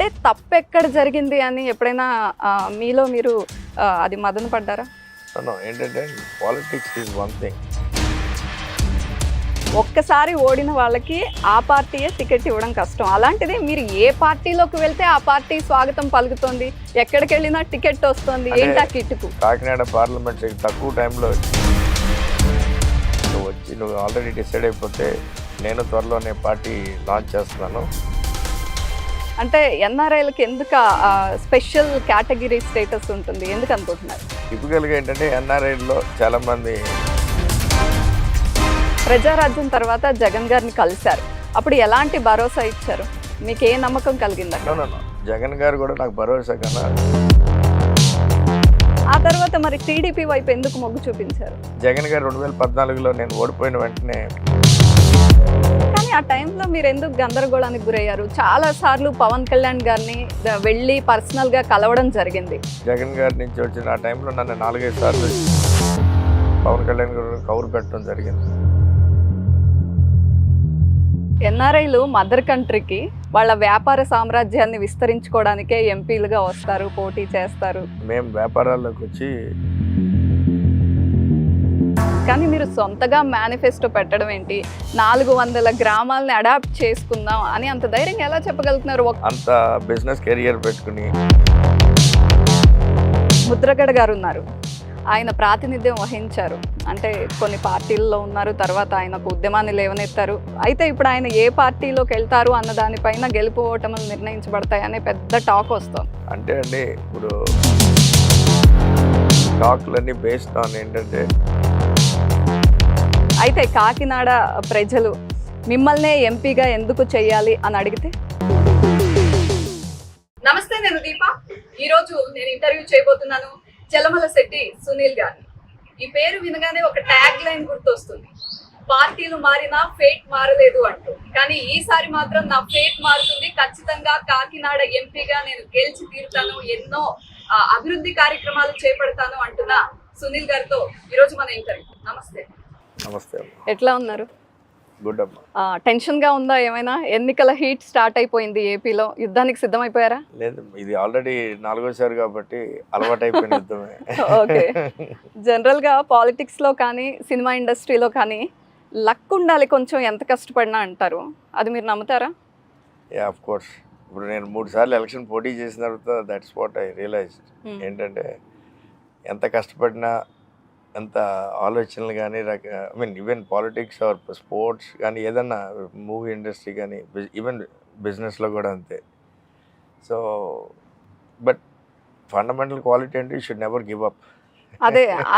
అంటే తప్పెక్కడ జరిగింది అని ఎప్పుడైనా మీలో మీరు అది మదన పడ్డారా? ఏంటంటే పాలిటిక్స్ ఈజ్ వన్ థింగ్. ఒక్కసారి ఓడిన వాళ్ళకి ఆ పార్టీయే టికెట్ ఇవ్వడం కష్టం. అలాంటిది మీరు ఏ పార్టీలోకి వెళ్తే ఆ పార్టీ స్వాగతం పలుకుతోంది, ఎక్కడికి వెళ్ళినా టికెట్ వస్తుంది. ఏంటి ఆ కిట్టుకు? కాకినాడ పార్లమెంట్ తక్కువ టైంలో నువ్వు ఆల్రెడీ డిసైడ్ అయిపోతే నేను త్వరలోనే పార్టీ లాంచ్ చేస్తున్నాను. అంటే ఎన్ఆర్ఐలకి ఎందుకు స్పెషల్ కేటగిరీ స్టేటస్ ఉంటుంది, ఎందుకు అనుకుంటున్నారు? టిపికల్గా ఏంటంటే ఎన్ఆర్ఐలో చాలామంది ప్రజారాజ్యం తర్వాత జగన్ గారిని కలిశారు. అప్పుడు ఎలాంటి భరోసా ఇచ్చారు? మీకు ఏ నమ్మకం కలిగిందా? జగన్ గారు కూడా నాకు భరోసా కన్నా. ఆ తర్వాత మరి టీడీపీ వైపు ఎందుకు మొగ్గు చూపించారు? జగన్ గారు 2014లో నేను ఓడిపోయిన వెంటనే. కానీ ఆ టైంలో మీరు ఎందుకు గందరగోళానికి గురయ్యారు? చాలా సార్లు పవన్ కళ్యాణ్ గారిని వెళ్ళి పర్సనల్గా కలవడం జరిగింది. జగన్ గారి నుంచి వచ్చిన ఆ టైంలో నన్ను 4-5 సార్లు పవన్ కళ్యాణ్ గారు కౌరు పెట్టడం జరిగింది. ఎన్ఆర్ఐలు మదర్ కంట్రీకి వాళ్ళ వ్యాపార సామ్రాజ్యాన్ని విస్తరించుకోవడానికే ఎంపీలుగా వస్తారు, పోటీ చేస్తారు. మేము వ్యాపారాల్లోకి వచ్చి, కానీ మీరు సొంతగా మేనిఫెస్టో పెట్టడం ఏంటి? 400 గ్రామాలని అడాప్ట్ చేసుకుందాం అని అంత ధైర్యంగా ఎలా చెప్పగలుగుతున్నారు? అంత బిజినెస్ కెరియర్ పెట్టుకుని. ముద్రగడ గారు ఉన్నారు, ఆయన ప్రాతినిధ్యం వహించారు. అంటే కొన్ని పార్టీల్లో ఉన్నారు, తర్వాత ఆయన ఒక ఉద్యమాన్ని లేవనెత్తారు. అయితే ఇప్పుడు ఆయన ఏ పార్టీలోకి వెళ్తారు అన్న దానిపైన గెలుపు ఓటములు నిర్ణయించబడతాయనే పెద్ద టాక్ వస్తుంది. అంటే అండి ఇప్పుడు టాక్లన్నీ బేస్డ్ ఆన్ ఏంటంటే, అయితే కాకినాడ ప్రజలు మిమ్మల్నే ఎంపీగా ఎందుకు చేయాలి అని అడిగితే? నమస్తే, నేను దీప. ఈరోజు నేను ఇంటర్వ్యూ చేయబోతున్నాను జలమలశెట్టి సునీల్ గారిని. ఈ పేరు వినగానే ఒక ట్యాగ్ లైన్ గుర్తొస్తుంది, పార్టీలు మారినా ఫేట్ మారలేదు అంటూ. కానీ ఈసారి మాత్రం నా ఫేట్ మారుతుంది, ఖచ్చితంగా కాకినాడ ఎంపీగా నేను గెలిచి తీరుతాను, ఎన్నో అభివృద్ధి కార్యక్రమాలు చేపడతాను అంటున్న సునీల్ గారితో ఈరోజు మన ఇంటర్వ్యూ. నమస్తే. నమస్తే. ఎట్లా ఉన్నారు? గుడ్ అమ్మా. టెన్షన్గా ఉందా ఏమైనా? ఎన్నికల హీట్ స్టార్ట్ అయిపోయింది ఏపీలో, యుద్ధానికి సిద్ధమైపోయారా? లేదు, ఇది ఆల్రెడీ 4వసారి కాబట్టి అలవాటు అయిపోయిన యుద్ధమే. ఓకే. జనరల్గా పాలిటిక్స్లో కానీ సినిమా ఇండస్ట్రీలో కానీ లక్ ఉండాలి కొంచెం, ఎంత కష్టపడినా అంటారు. అది మీరు నమ్ముతారా? Yeah, of course. ఇప్పుడు నేను 3 సార్లు ఎలక్షన్ పోటీ చేసిన తర్వాత దట్స్ వాట్ ఐ రియలైజ్డ్. ఏంటంటే ఎంత కష్టపడినా, ఎంత ఆలోచనలు కానీ, I mean even politics or sports కానీ, ఏదన్నా మూవీ ఇండస్ట్రీ కానీ, ఈవెన్ బిజినెస్లో కూడా అంతే. సో బట్ ఫండమెంటల్ క్వాలిటీ అంటే you should never give up.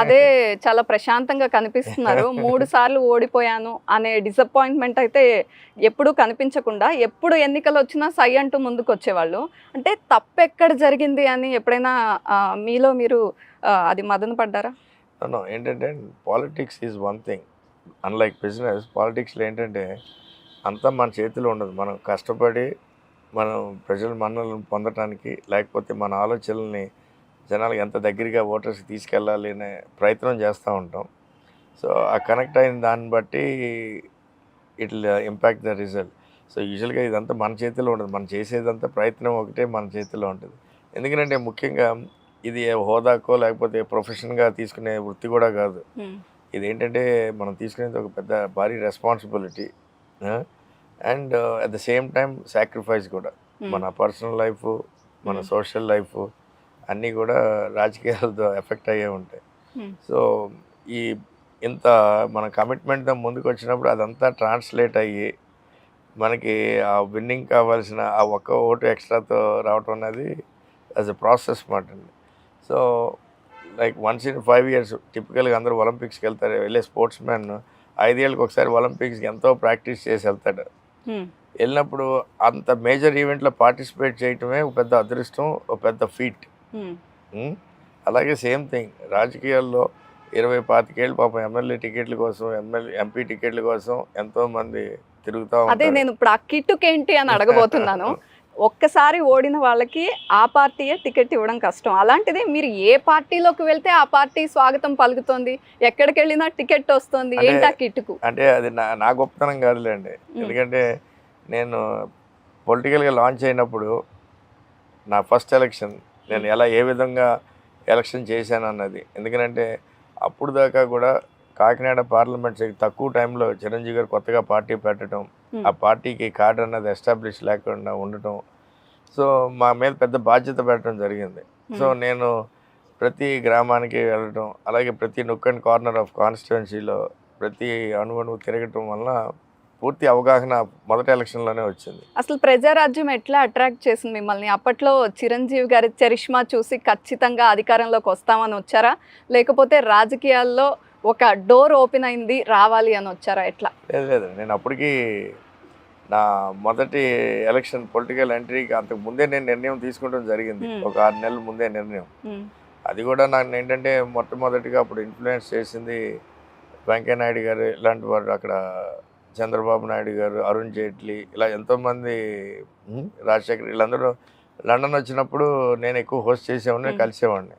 అదే చాలా ప్రశాంతంగా కనిపిస్తున్నారు. 3 సార్లు ఓడిపోయాను అనే డిసప్పాయింట్మెంట్ అయితే ఎప్పుడూ కనిపించకుండా, ఎప్పుడు ఎన్నికలు వచ్చినా సై అంటూ ముందుకు వచ్చేవాళ్ళు. అంటే తప్పెక్కడ జరిగింది అని ఎప్పుడైనా మీలో మీరు అది మదన పడ్డారా? ఏంటంటే politics is one thing. Unlike business, పాలిటిక్స్లో ఏంటంటే అంతా మన చేతిలో ఉండదు. మనం కష్టపడి మనం ప్రజల మన్నలను పొందటానికి, లేకపోతే మన ఆలోచనల్ని జనాలకు ఎంత దగ్గరగా ఓటర్స్కి తీసుకెళ్ళాలి అనే ప్రయత్నం చేస్తూ ఉంటాం. సో ఆ కనెక్ట్ అయిన దాన్ని బట్టి it will impact the result. So యూజువల్గా ఇదంతా మన చేతిలో ఉండదు. మనం చేసేదంతా ప్రయత్నం ఒకటే మన చేతిలో ఉంటుంది. ఎందుకంటే ముఖ్యంగా ఇది హోదాకో లేకపోతే ప్రొఫెషన్గా తీసుకునే వృత్తి కూడా కాదు. ఇదేంటంటే మనం తీసుకునేది ఒక పెద్ద భారీ responsibility and at the same time sacrifice కూడా. మన పర్సనల్ లైఫ్, మన సోషల్ లైఫ్ అన్నీ కూడా రాజకీయాలతో ఎఫెక్ట్ అయ్యే ఉంటాయి. సో ఈ ఇంత మన కమిట్మెంట్తో ముందుకు వచ్చినప్పుడు అదంతా ట్రాన్స్లేట్ అయ్యి మనకి ఆ విన్నింగ్ కావాల్సిన ఆ ఒక్క ఓటు ఎక్స్ట్రాతో రావటం అనేది యాజ్ ఎ ప్రాసెస్ మాట అండి. So like once in 5 years టిపికల్గా అందరూ ఒలింపిక్స్కి వెళ్తారు. వెళ్ళే స్పోర్ట్స్ మ్యాన్ 5 ఏళ్ళకి ఒకసారి ఒలింపిక్స్కి ఎంతో ప్రాక్టీస్ చేసి వెళ్తాడు. వెళ్ళినప్పుడు అంత మేజర్ ఈవెంట్లో పార్టిసిపేట్ చేయటమే ఒక పెద్ద అదృష్టం, ఒక పెద్ద ఫీట్. అలాగే సేమ్ థింగ్ రాజకీయాల్లో 20-25 ఏళ్ళు పాపం ఎమ్మెల్యే టికెట్ల కోసం, ఎంపీ టికెట్ల కోసం ఎంతోమంది తిరుగుతూ ఉంటారు. అదే నేను ఇప్పుడు ఆ కిట్టుకేంటి అని అడగబోతున్నాను. ఒక్కసారి ఓడిన వాళ్ళకి ఆ పార్టీయే టికెట్ ఇవ్వడం కష్టం. అలాంటిది మీరు ఏ పార్టీలోకి వెళ్తే ఆ పార్టీ స్వాగతం పలుకుతుంది, ఎక్కడికి వెళ్ళినా టికెట్ వస్తుంది. ఏంటి ఆ కిట్టుకు? అంటే అది నా గొప్పతనం కాదులేండి. ఎందుకంటే నేను పొలిటికల్గా లాంచ్ అయినప్పుడు నా ఫస్ట్ ఎలక్షన్ నేను ఏ విధంగా ఎలక్షన్ చేశాను అన్నది. ఎందుకంటే అప్పుడు దాకా కూడా కాకినాడ పార్లమెంట్ తక్కువ టైంలో చిరంజీవి గారు కొత్తగా పార్టీ పెట్టడం, ఆ పార్టీకి కార్డు అన్నది ఎస్టాబ్లిష్ లేకుండా ఉండటం, సో మా మీద పెద్ద బాధ్యత పెట్టడం జరిగింది. సో నేను ప్రతి గ్రామానికి వెళ్ళడం, అలాగే ప్రతి నొక్ అండ్ కార్నర్ ఆఫ్ కాన్స్టిట్యువెన్సీలో ప్రతి అణువణువు తిరగటం వల్ల పూర్తి అవగాహన మొదటి ఎలక్షన్లోనే వచ్చింది. అసలు ప్రజారాజ్యం ఎట్లా అట్రాక్ట్ చేసింది మిమ్మల్ని? అప్పట్లో చిరంజీవి గారి చరిష్మా చూసి ఖచ్చితంగా అధికారంలోకి వస్తామని వచ్చారా, లేకపోతే రాజకీయాల్లో ఒక డోర్ ఓపెన్ అయింది రావాలి అని వచ్చారా, ఎట్లా? లేదు, నేను అప్పటికి నా మొదటి ఎలక్షన్ పొలిటికల్ ఎంట్రీకి అంతకు ముందే నేను నిర్ణయం తీసుకోవడం జరిగింది. ఒక 6 నెలల ముందే నిర్ణయం. అది కూడా నాకు ఏంటంటే మొట్టమొదటిగా అప్పుడు ఇన్ఫ్లుయెన్స్ చేసింది వెంకయ్య నాయుడు గారు ఇలాంటి వారు, అక్కడ చంద్రబాబు నాయుడు గారు, అరుణ్ జైట్లీ, ఇలా ఎంతోమంది, రాజశేఖర్, వీళ్ళందరూ లండన్ వచ్చినప్పుడు నేను ఎక్కువ హోస్ట్ చేసేవాడిని, కలిసేవాడిని.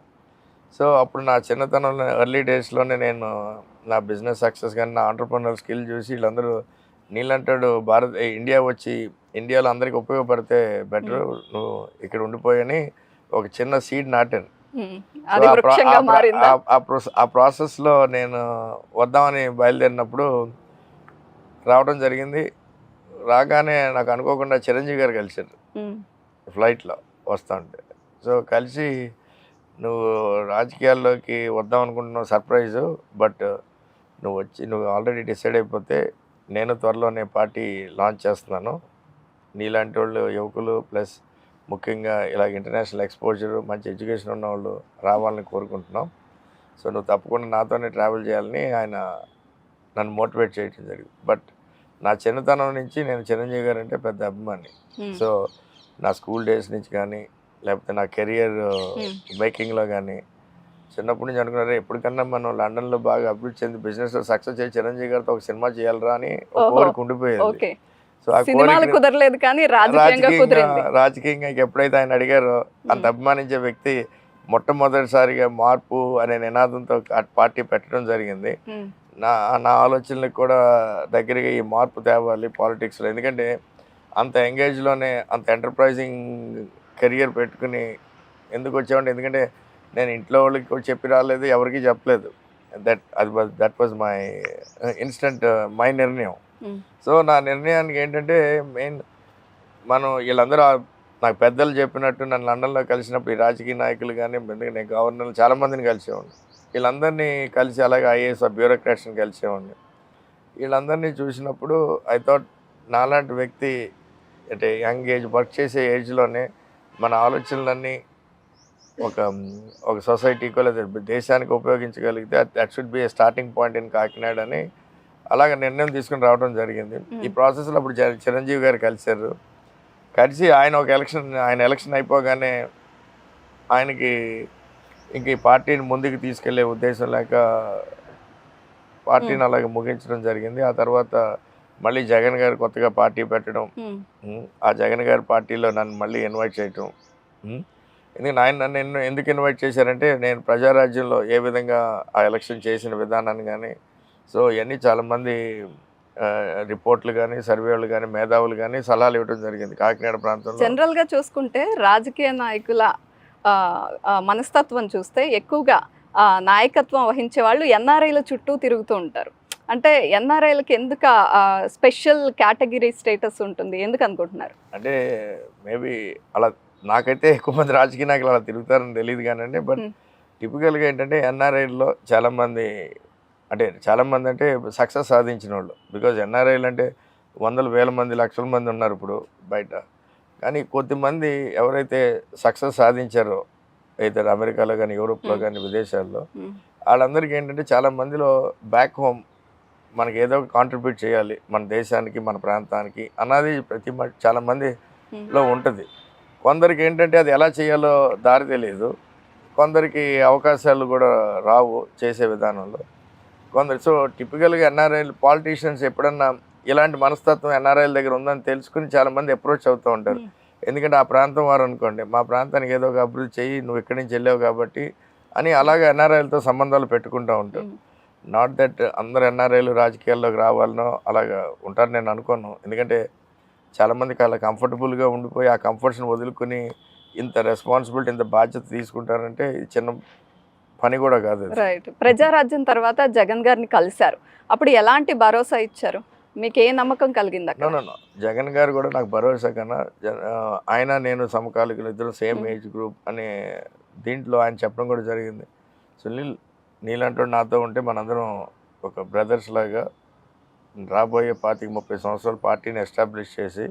సో అప్పుడు నా చిన్నతనంలో ఎర్లీ డేస్లోనే నేను నా బిజినెస్ సక్సెస్ కానీ నా ఆంటర్ప్రినర్ స్కిల్ చూసి వీళ్ళందరూ నీళ్ళంటాడు ఇండియా వచ్చి ఇండియాలో అందరికీ ఉపయోగపడితే బెటర్, నువ్వు ఇక్కడ ఉండిపోయని ఒక చిన్న సీడ్ నాటాను. ఆ ప్రాసెస్లో నేను వద్దామని బయలుదేరినప్పుడు రావడం జరిగింది. రాగానే నాకు అనుకోకుండా చిరంజీవి గారు కలిశారు ఫ్లైట్లో వస్తూ ఉంటే. సో కలిసి నువ్వు రాజకీయాల్లోకి వద్దాం అనుకుంటున్నావు, సర్ప్రైజు, బట్ నువ్వు ఆల్రెడీ డిసైడ్ అయిపోతే నేను త్వరలోనే పార్టీ లాంచ్ చేస్తున్నాను, నీలాంటి వాళ్ళు యువకులు ప్లస్ ముఖ్యంగా ఇలాగ ఇంటర్నేషనల్ ఎక్స్పోజర్ మంచి ఎడ్యుకేషన్ ఉన్న వాళ్ళు రావాలని కోరుకుంటున్నాం, సో నువ్వు తప్పకుండా నాతోనే ట్రావెల్ చేయాలని ఆయన నన్ను మోటివేట్ చేయడం జరిగింది. బట్ నా చిన్నతనం నుంచి నేను చిరంజీవి గారు అంటే పెద్ద అభిమాని. సో నా స్కూల్ డేస్ నుంచి కానీ లేకపోతే నా కెరియర్ మేకింగ్లో కానీ చిన్నప్పటి నుంచి అనుకున్నారే ఎప్పటికన్నా మనం లండన్లో బాగా అభివృద్ధి చెంది బిజినెస్లో సక్సెస్ చేసి చిరంజీవి గారితో ఒక సినిమా చేయాలరా అని ఒక కోరిక ఉండిపోయేది. సో ఆ రాజకీయంగా ఎప్పుడైతే ఆయన అడిగారో అంత అభిమానించే వ్యక్తి మొట్టమొదటిసారిగా మార్పు అనే నినాదంతో పార్టీ పెట్టడం జరిగింది. నా ఆలోచనలకు కూడా దగ్గరగా ఈ మార్పు తేవాలి పాలిటిక్స్లో. ఎందుకంటే అంత ఎంగేజ్లోనే అంత ఎంటర్ప్రైజింగ్ కెరియర్ పెట్టుకుని ఎందుకు వచ్చామంటే, ఎందుకంటే నేను ఇంట్లో వాళ్ళకి చెప్పి రాలేదు, ఎవరికి చెప్పలేదు. That was my instant my నిర్ణయం. సో నా నిర్ణయానికి ఏంటంటే మెయిన్ మనం వీళ్ళందరూ నాకు పెద్దలు చెప్పినట్టు నన్ను లండన్లో కలిసినప్పుడు ఈ రాజకీయ నాయకులు కానీ, ఎందుకంటే నేను గవర్నర్లు చాలామందిని కలిసేవాడిని, వీళ్ళందరినీ కలిసి అలాగే ఐఏఎస్ బ్యూరోక్రాట్స్ని కలిసేవాడిని. వీళ్ళందరినీ చూసినప్పుడు ఐ థాట్ నాలాంటి వ్యక్తి అంటే యంగ్ ఏజ్ వర్క్ చేసే ఏజ్లోనే మన ఆలోచనలన్నీ ఒక సొసైటీకో లేదా దేశానికి ఉపయోగించగలిగితే that should be a starting point in Kakinada అని అలాగ నిర్ణయం తీసుకుని రావడం జరిగింది. ఈ ప్రాసెస్లో అప్పుడు చిరంజీవి గారు కలిసి ఆయన ఎలక్షన్ అయిపోగానే ఆయనకి ఇంక ఈ పార్టీని ముందుకు తీసుకెళ్లే ఉద్దేశం లేక పార్టీని అలాగే ముగించడం జరిగింది. ఆ తర్వాత మళ్ళీ జగన్ గారు కొత్తగా పార్టీ పెట్టడం, ఆ జగన్ గారి పార్టీలో నన్ను మళ్ళీ ఇన్వైట్ చేయటం. ఎందుకంటే ఆయన నన్ను ఎందుకు ఇన్వైట్ చేశారంటే నేను ప్రజారాజ్యంలో ఏ విధంగా ఆ ఎలక్షన్ చేసిన విధానాన్ని కానీ, సో ఇవన్నీ చాలామంది రిపోర్ట్లు కానీ, సర్వేలు కానీ, మేధావులు కానీ సలహాలు ఇవ్వడం జరిగింది కాకినాడ ప్రాంతంలో. జనరల్గా చూసుకుంటే రాజకీయ నాయకుల మనస్తత్వం చూస్తే ఎక్కువగా నాయకత్వం వహించే వాళ్ళు ఎన్ఆర్ఐల చుట్టూ తిరుగుతూ ఉంటారు. అంటే ఎన్ఆర్ఐలకి ఎందుకు స్పెషల్ కేటగిరీ స్టేటస్ ఉంటుంది, ఎందుకు అనుకుంటున్నారు? అంటే మేబీ అలా నాకైతే ఎక్కువ మంది రాజకీయ నాయకులు అలా తిరుగుతారని తెలియదు కానండి. బట్ టిపికల్గా ఏంటంటే ఎన్ఆర్ఐల్లో చాలామంది అంటే సక్సెస్ సాధించిన వాళ్ళు. బికాజ్ ఎన్ఆర్ఐలు అంటే వందల వేల మంది లక్షల మంది ఉన్నారు ఇప్పుడు బయట. కానీ కొద్దిమంది ఎవరైతే సక్సెస్ సాధించారో అయితే అమెరికాలో కానీ, యూరోప్లో కానీ, విదేశాల్లో, వాళ్ళందరికీ ఏంటంటే చాలా మందిలో బ్యాక్ హోమ్ మనకి ఏదో కాంట్రిబ్యూట్ చేయాలి మన దేశానికి, మన ప్రాంతానికి అన్నది చాలా మందిలో ఉంటుంది. కొందరికి ఏంటంటే అది ఎలా చేయాలో దారి తెలియదు, కొందరికి అవకాశాలు కూడా రావు చేసే విధానంలో కొందరు. సో టిపికల్గా ఎన్ఆర్ఐలు పాలిటీషియన్స్ ఎప్పుడన్నా ఇలాంటి మనస్తత్వం ఎన్ఆర్ఐల దగ్గర ఉందని తెలుసుకుని చాలామంది అప్రోచ్ అవుతూ ఉంటారు. ఎందుకంటే ఆ ప్రాంతం వారు అనుకోండి, మా ప్రాంతానికి ఏదో ఒక అభివృద్ధి చెయ్యి, నువ్వు ఇక్కడి నుంచి వెళ్ళావు కాబట్టి అని అలాగే ఎన్ఆర్ఐలతో సంబంధాలు పెట్టుకుంటూ ఉంటారు. నాట్ దట్ అందరు ఎన్ఆర్ఐలు రాజకీయాల్లోకి రావాలనో అలాగా ఉంటారు నేను అనుకోను. ఎందుకంటే చాలామందికి అలా కంఫర్టబుల్గా ఉండిపోయి ఆ కంఫర్ట్స్ని వదులుకొని ఇంత రెస్పాన్సిబిలిటీ, ఇంత బాధ్యత తీసుకుంటారంటే ఇది చిన్న పని కూడా కాదు అది. రైట్. ప్రజారాజ్యం తర్వాత జగన్ గారిని కలిశారు. అప్పుడు ఎలాంటి భరోసా ఇచ్చారు? మీకు ఏ నమ్మకం కలిగింది నో అక్కడ? నో నో జగన్ గారు కూడా నాకు భరోసా కన్నా ఆయన నేను సమకాలికలు, ఇద్దరు సేమ్ ఏజ్ గ్రూప్ అనే దీంట్లో ఆయన చెప్పడం కూడా జరిగింది. సునీల్, నీలాంటి నాతో ఉంటే మనందరం ఒక బ్రదర్స్ లాగా రాబోయే 25-30 సంవత్సరాలు పార్టీని ఎస్టాబ్లిష్ చేసి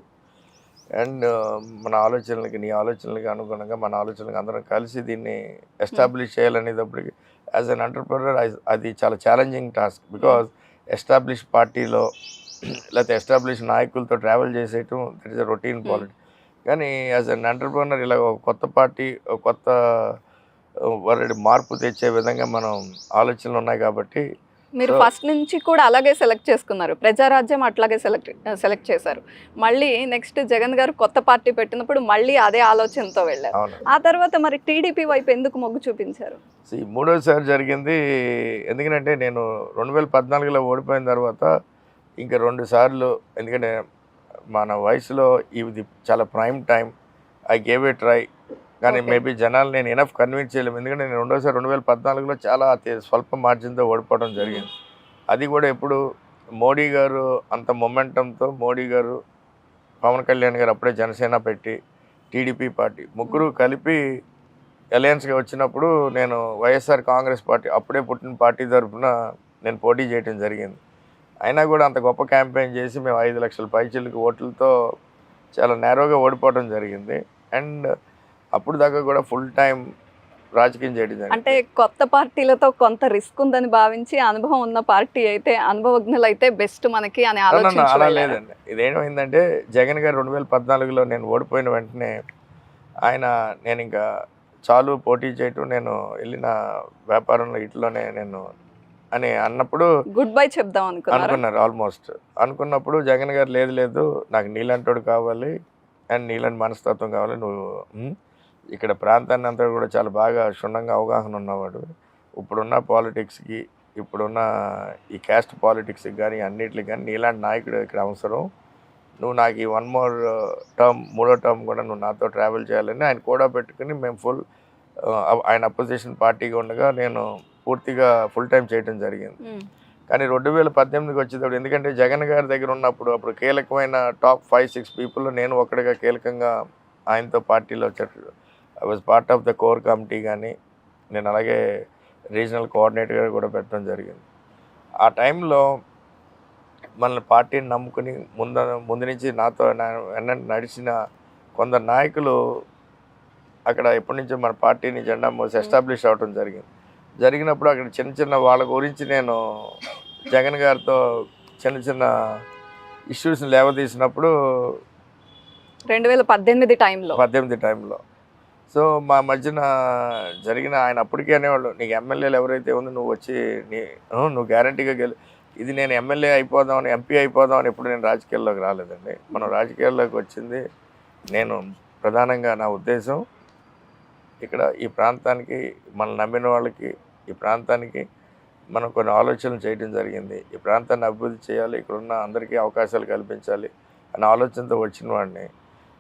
అండ్ మన ఆలోచనలకి, నీ ఆలోచనలకి అనుగుణంగా మన ఆలోచనలకి అందరం కలిసి దీన్ని ఎస్టాబ్లిష్ చేయాలనేటప్పటికి యాజ్ అన్ ఎంటర్ప్రెనర్ అది చాలా ఛాలెంజింగ్ టాస్క్. బికాజ్ ఎస్టాబ్లిష్ పార్టీలో లేకపోతే ఎస్టాబ్లిష్ నాయకులతో ట్రావెల్ చేసేయటం that is a routine politics. కానీ యాజ్ అన్ ఎంటర్ప్రెనర్ ఇలా ఒక కొత్త పార్టీ, ఒక కొత్త మార్పు తెచ్చే విధంగా మనం ఆలోచనలు ఉన్నాయి కాబట్టి మీరు ఫస్ట్ నుంచి కూడా అలాగే సెలెక్ట్ చేసుకున్నారు. ప్రజారాజ్యం అట్లాగే సెలెక్ట్ చేశారు. మళ్ళీ నెక్స్ట్ జగన్ గారు కొత్త పార్టీ పెట్టినప్పుడు మళ్ళీ అదే ఆలోచనతో వెళ్ళారు. అవును. ఆ తర్వాత మరి టీడీపీ వైపు ఎందుకు మొగ్గు చూపించారు? మూడోసారి జరిగింది. ఎందుకంటే నేను 2014లో ఓడిపోయిన తర్వాత ఇంకా 2 సార్లు, ఎందుకంటే మన వయసులో ఇది చాలా prime time, I gave a try. కానీ మేబీ జనాలు నేను ఎనఫ్ కన్విన్స్ చేయలేము. ఎందుకంటే నేను రెండోసారి 2014లో చాలా స్వల్ప మార్జిన్తో ఓడిపోవడం జరిగింది. అది కూడా ఎప్పుడు మోడీ గారు అంత మొమెంటంతో, మోడీ గారు, పవన్ కళ్యాణ్ గారు అప్పుడే జనసేన పెట్టి, టీడీపీ పార్టీ ముగ్గురు కలిపి అలయన్స్గా వచ్చినప్పుడు నేను వైఎస్ఆర్ కాంగ్రెస్ పార్టీ అప్పుడే పుట్టిన పార్టీ తరఫున నేను పోటీ చేయడం జరిగింది. అయినా కూడా అంత గొప్ప క్యాంపెయిన్ చేసి మేము 5 లక్షల పైచిలకు ఓట్లతో చాలా నేరోగా ఓడిపోవడం జరిగింది. అండ్ అప్పుడు దాకా కూడా ఫుల్ టైం రాజకీయం చేయడం జరిగింది. అంటే కొత్త పార్టీలతో కొంత రిస్క్ ఉందని భావించి అనుభవం ఉన్న పార్టీ అయితే, అనుభవజ్ఞులు అయితే బెస్ట్ మనకి అని ఆలోచించి అలా వెళ్ళారా? లేదండి. ఇదేమైందంటే జగన్ గారు 2014లో నేను ఓడిపోయిన వెంటనే నేను ఇంకా చాలు పోటీ చేయటం, నేను వెళ్ళిన వ్యాపారంలో ఇట్లోనే నేను అని అన్నప్పుడు గుడ్ బై చెప్దాం అనుకున్నారు. ఆల్మోస్ట్ అనుకున్నప్పుడు జగన్ గారు లేదు నాకు నీలాంటోడు కావాలి అండ్ నీలాంటి మనస్తత్వం కావాలి, నువ్వు ఇక్కడ ప్రాంతాన్ని అంతా కూడా చాలా బాగా క్షుణ్ణంగా అవగాహన ఉన్నవాడు, ఇప్పుడున్న పాలిటిక్స్కి, ఇప్పుడున్న ఈ క్యాస్ట్ పాలిటిక్స్కి కానీ అన్నిటికి కానీ నీలాంటి నాయకుడు ఇక్కడ అవసరం, నువ్వు నాకు ఈ 1 more టర్మ్, 3వ టర్మ్ కూడా నువ్వు నాతో ట్రావెల్ చేయాలని ఆయన కూడా పెట్టుకుని మేము ఫుల్ ఆయన అపోజిషన్ పార్టీగా ఉండగా నేను పూర్తిగా ఫుల్ టైం చేయడం జరిగింది. కానీ 2018కి వచ్చేటప్పుడు, ఎందుకంటే జగన్ గారి దగ్గర ఉన్నప్పుడు అప్పుడు కీలకమైన టాప్ 5-6 పీపుల్లో నేను ఒక్కడిగా కీలకంగా ఆయనతో పార్టీలో వచ్చాడు. I was part of the core committee, కానీ నేను అలాగే రీజనల్ కోఆర్డినేటర్గా కూడా పెట్టడం జరిగింది. ఆ టైంలో మనల్ని పార్టీని నమ్ముకుని ముందు నుంచి నాతో నడిచిన కొందరు నాయకులు అక్కడ ఎప్పటి నుంచో మన పార్టీని జెండా మోసి ఎస్టాబ్లిష్ అవ్వడం జరిగినప్పుడు అక్కడ చిన్న వాళ్ళ గురించి నేను జగన్ గారితో చిన్న ఇష్యూస్ని లేవదీసినప్పుడు 2018 టైంలో సో మా మధ్యన జరిగిన, ఆయన అప్పటికే అనేవాళ్ళు, నీకు ఎమ్మెల్యేలు ఎవరైతే ఉందో నువ్వు వచ్చి నువ్వు గ్యారంటీగా ఇది నేను ఎమ్మెల్యే అయిపోదామని, ఎంపీ అయిపోదామని ఎప్పుడు నేను రాజకీయాల్లోకి రాలేదండి. మనం రాజకీయాల్లోకి వచ్చింది, నేను ప్రధానంగా నా ఉద్దేశం ఇక్కడ ఈ ప్రాంతానికి, మనం నమ్మిన వాళ్ళకి, ఈ ప్రాంతానికి మనం కొన్ని ఆలోచనలు చేయడం జరిగింది. ఈ ప్రాంతాన్ని అభివృద్ధి చేయాలి, ఇక్కడున్న అందరికీ అవకాశాలు కల్పించాలి అనే ఆలోచనతో వచ్చిన వాడిని.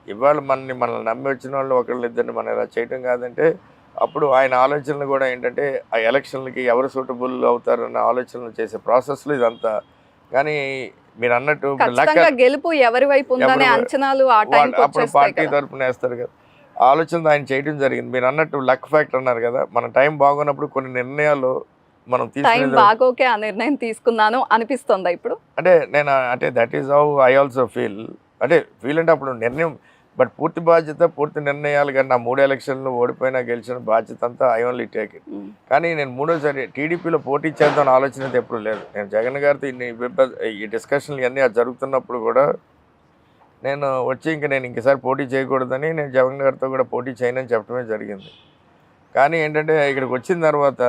ఇవాళ మనల్ని నమ్మి వచ్చిన వాళ్ళు ఒకళ్ళిద్దరిని మనం ఇలా చేయటం కాదంటే, అప్పుడు ఆయన ఆలోచనలు కూడా ఏంటంటే ఆ ఎలక్షన్లకి ఎవరు సూటబుల్ అవుతారన్న ఆలోచనలు చేసే ప్రాసెస్లో ఇదంతా. కానీ మీరు అన్నట్టు గెలుపు ఎవరి వైపు ఉందనే అంచనాలు అప్పుడు పార్టీ తరఫున వేస్తారు కదా, ఆలోచన ఆయన చేయడం జరిగింది. మీరు అన్నట్టు లక్ ఫ్యాక్టర్ అన్నారు కదా, మన టైం బాగున్నప్పుడు కొన్ని నిర్ణయాలు మనం బాగోకే ఆ నిర్ణయం తీసుకున్నాను అనిపిస్తుందా ఇప్పుడు? అంటే that is how I also feel. అంటే అప్పుడు నిర్ణయం, బట్ పూర్తి బాధ్యత, పూర్తి నిర్ణయాలు, కానీ నా 3 ఎలక్షన్లు ఓడిపోయినా గెలిచిన బాధ్యత అంతా ఐ ఓన్లీ టేక్ ఇట్. కానీ నేను 3వసారి టీడీపీలో పోటీ చేద్దాం ఆలోచన అయితే ఎప్పుడు లేదు. నేను జగన్ గారితో ఈ డిస్కషన్లు ఇవన్నీ జరుగుతున్నప్పుడు కూడా నేను వచ్చి నేను ఇంకసారి పోటీ చేయకూడదని నేను జగన్ గారితో కూడా పోటీ చేయనని చెప్పడమే జరిగింది. కానీ ఏంటంటే ఇక్కడికి వచ్చిన తర్వాత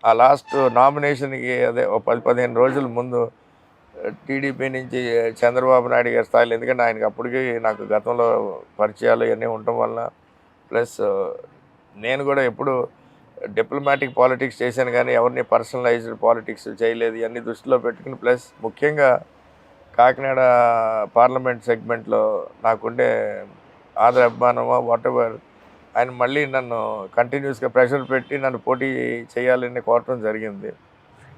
ఆ లాస్ట్ నామినేషన్కి అదే 10-15 రోజుల ముందు టీడీపీ నుంచి చంద్రబాబు నాయుడు గారి స్థాయిలో, ఎందుకంటే ఆయనకి అప్పటికి నాకు గతంలో పరిచయాలు ఇవన్నీ ఉండటం వల్ల, ప్లస్ నేను కూడా ఎప్పుడు డిప్లొమాటిక్ పాలిటిక్స్ చేశాను కానీ ఎవరిని పర్సనలైజ్డ్ పాలిటిక్స్ చేయలేదు. ఇవన్నీ దృష్టిలో పెట్టుకుని, ప్లస్ ముఖ్యంగా కాకినాడ పార్లమెంట్ సెగ్మెంట్లో నాకుండే ఆదర అభిమానమో వాట్ ఎవర్, ఆయన మళ్ళీ నన్ను కంటిన్యూస్గా ప్రెషర్ పెట్టి నన్ను పోటీ చేయాలని కోరటం జరిగింది.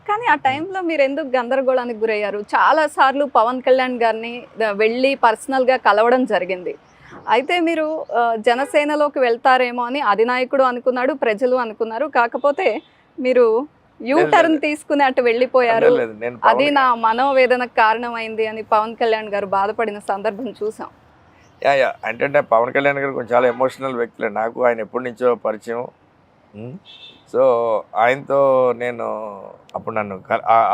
కానీ ఆ టైంలో మీరు ఎందుకు గందరగోళానికి గురయ్యారు? చాలా సార్లు పవన్ కళ్యాణ్ గారిని వెళ్ళి పర్సనల్‌గా కలవడం జరిగింది. అయితే మీరు జనసేనలోకి వెళ్తారేమో అని అధినాయకుడు అనుకున్నాడు, ప్రజలు అనుకున్నారు. కాకపోతే మీరు యూ లేదు, టర్న్ లేదు. తీసుకుని అటు వెళ్ళిపోయారు. లేదు, లేదు. నేను అది పవన్ నా మనోవేదనకు కారణమైంది అని పవన్ కళ్యాణ్ గారు బాధపడిన సందర్భం చూసాం. యాహ్! అంటే పవన్ కళ్యాణ్ గారు కొంచెం చాలా ఎమోషనల్ వ్యక్తులే. నాకు ఆయన ఎప్పటి నుంచో పరిచయం. హ్మ్. సో, ఆయనతో నేను అప్పుడు నన్ను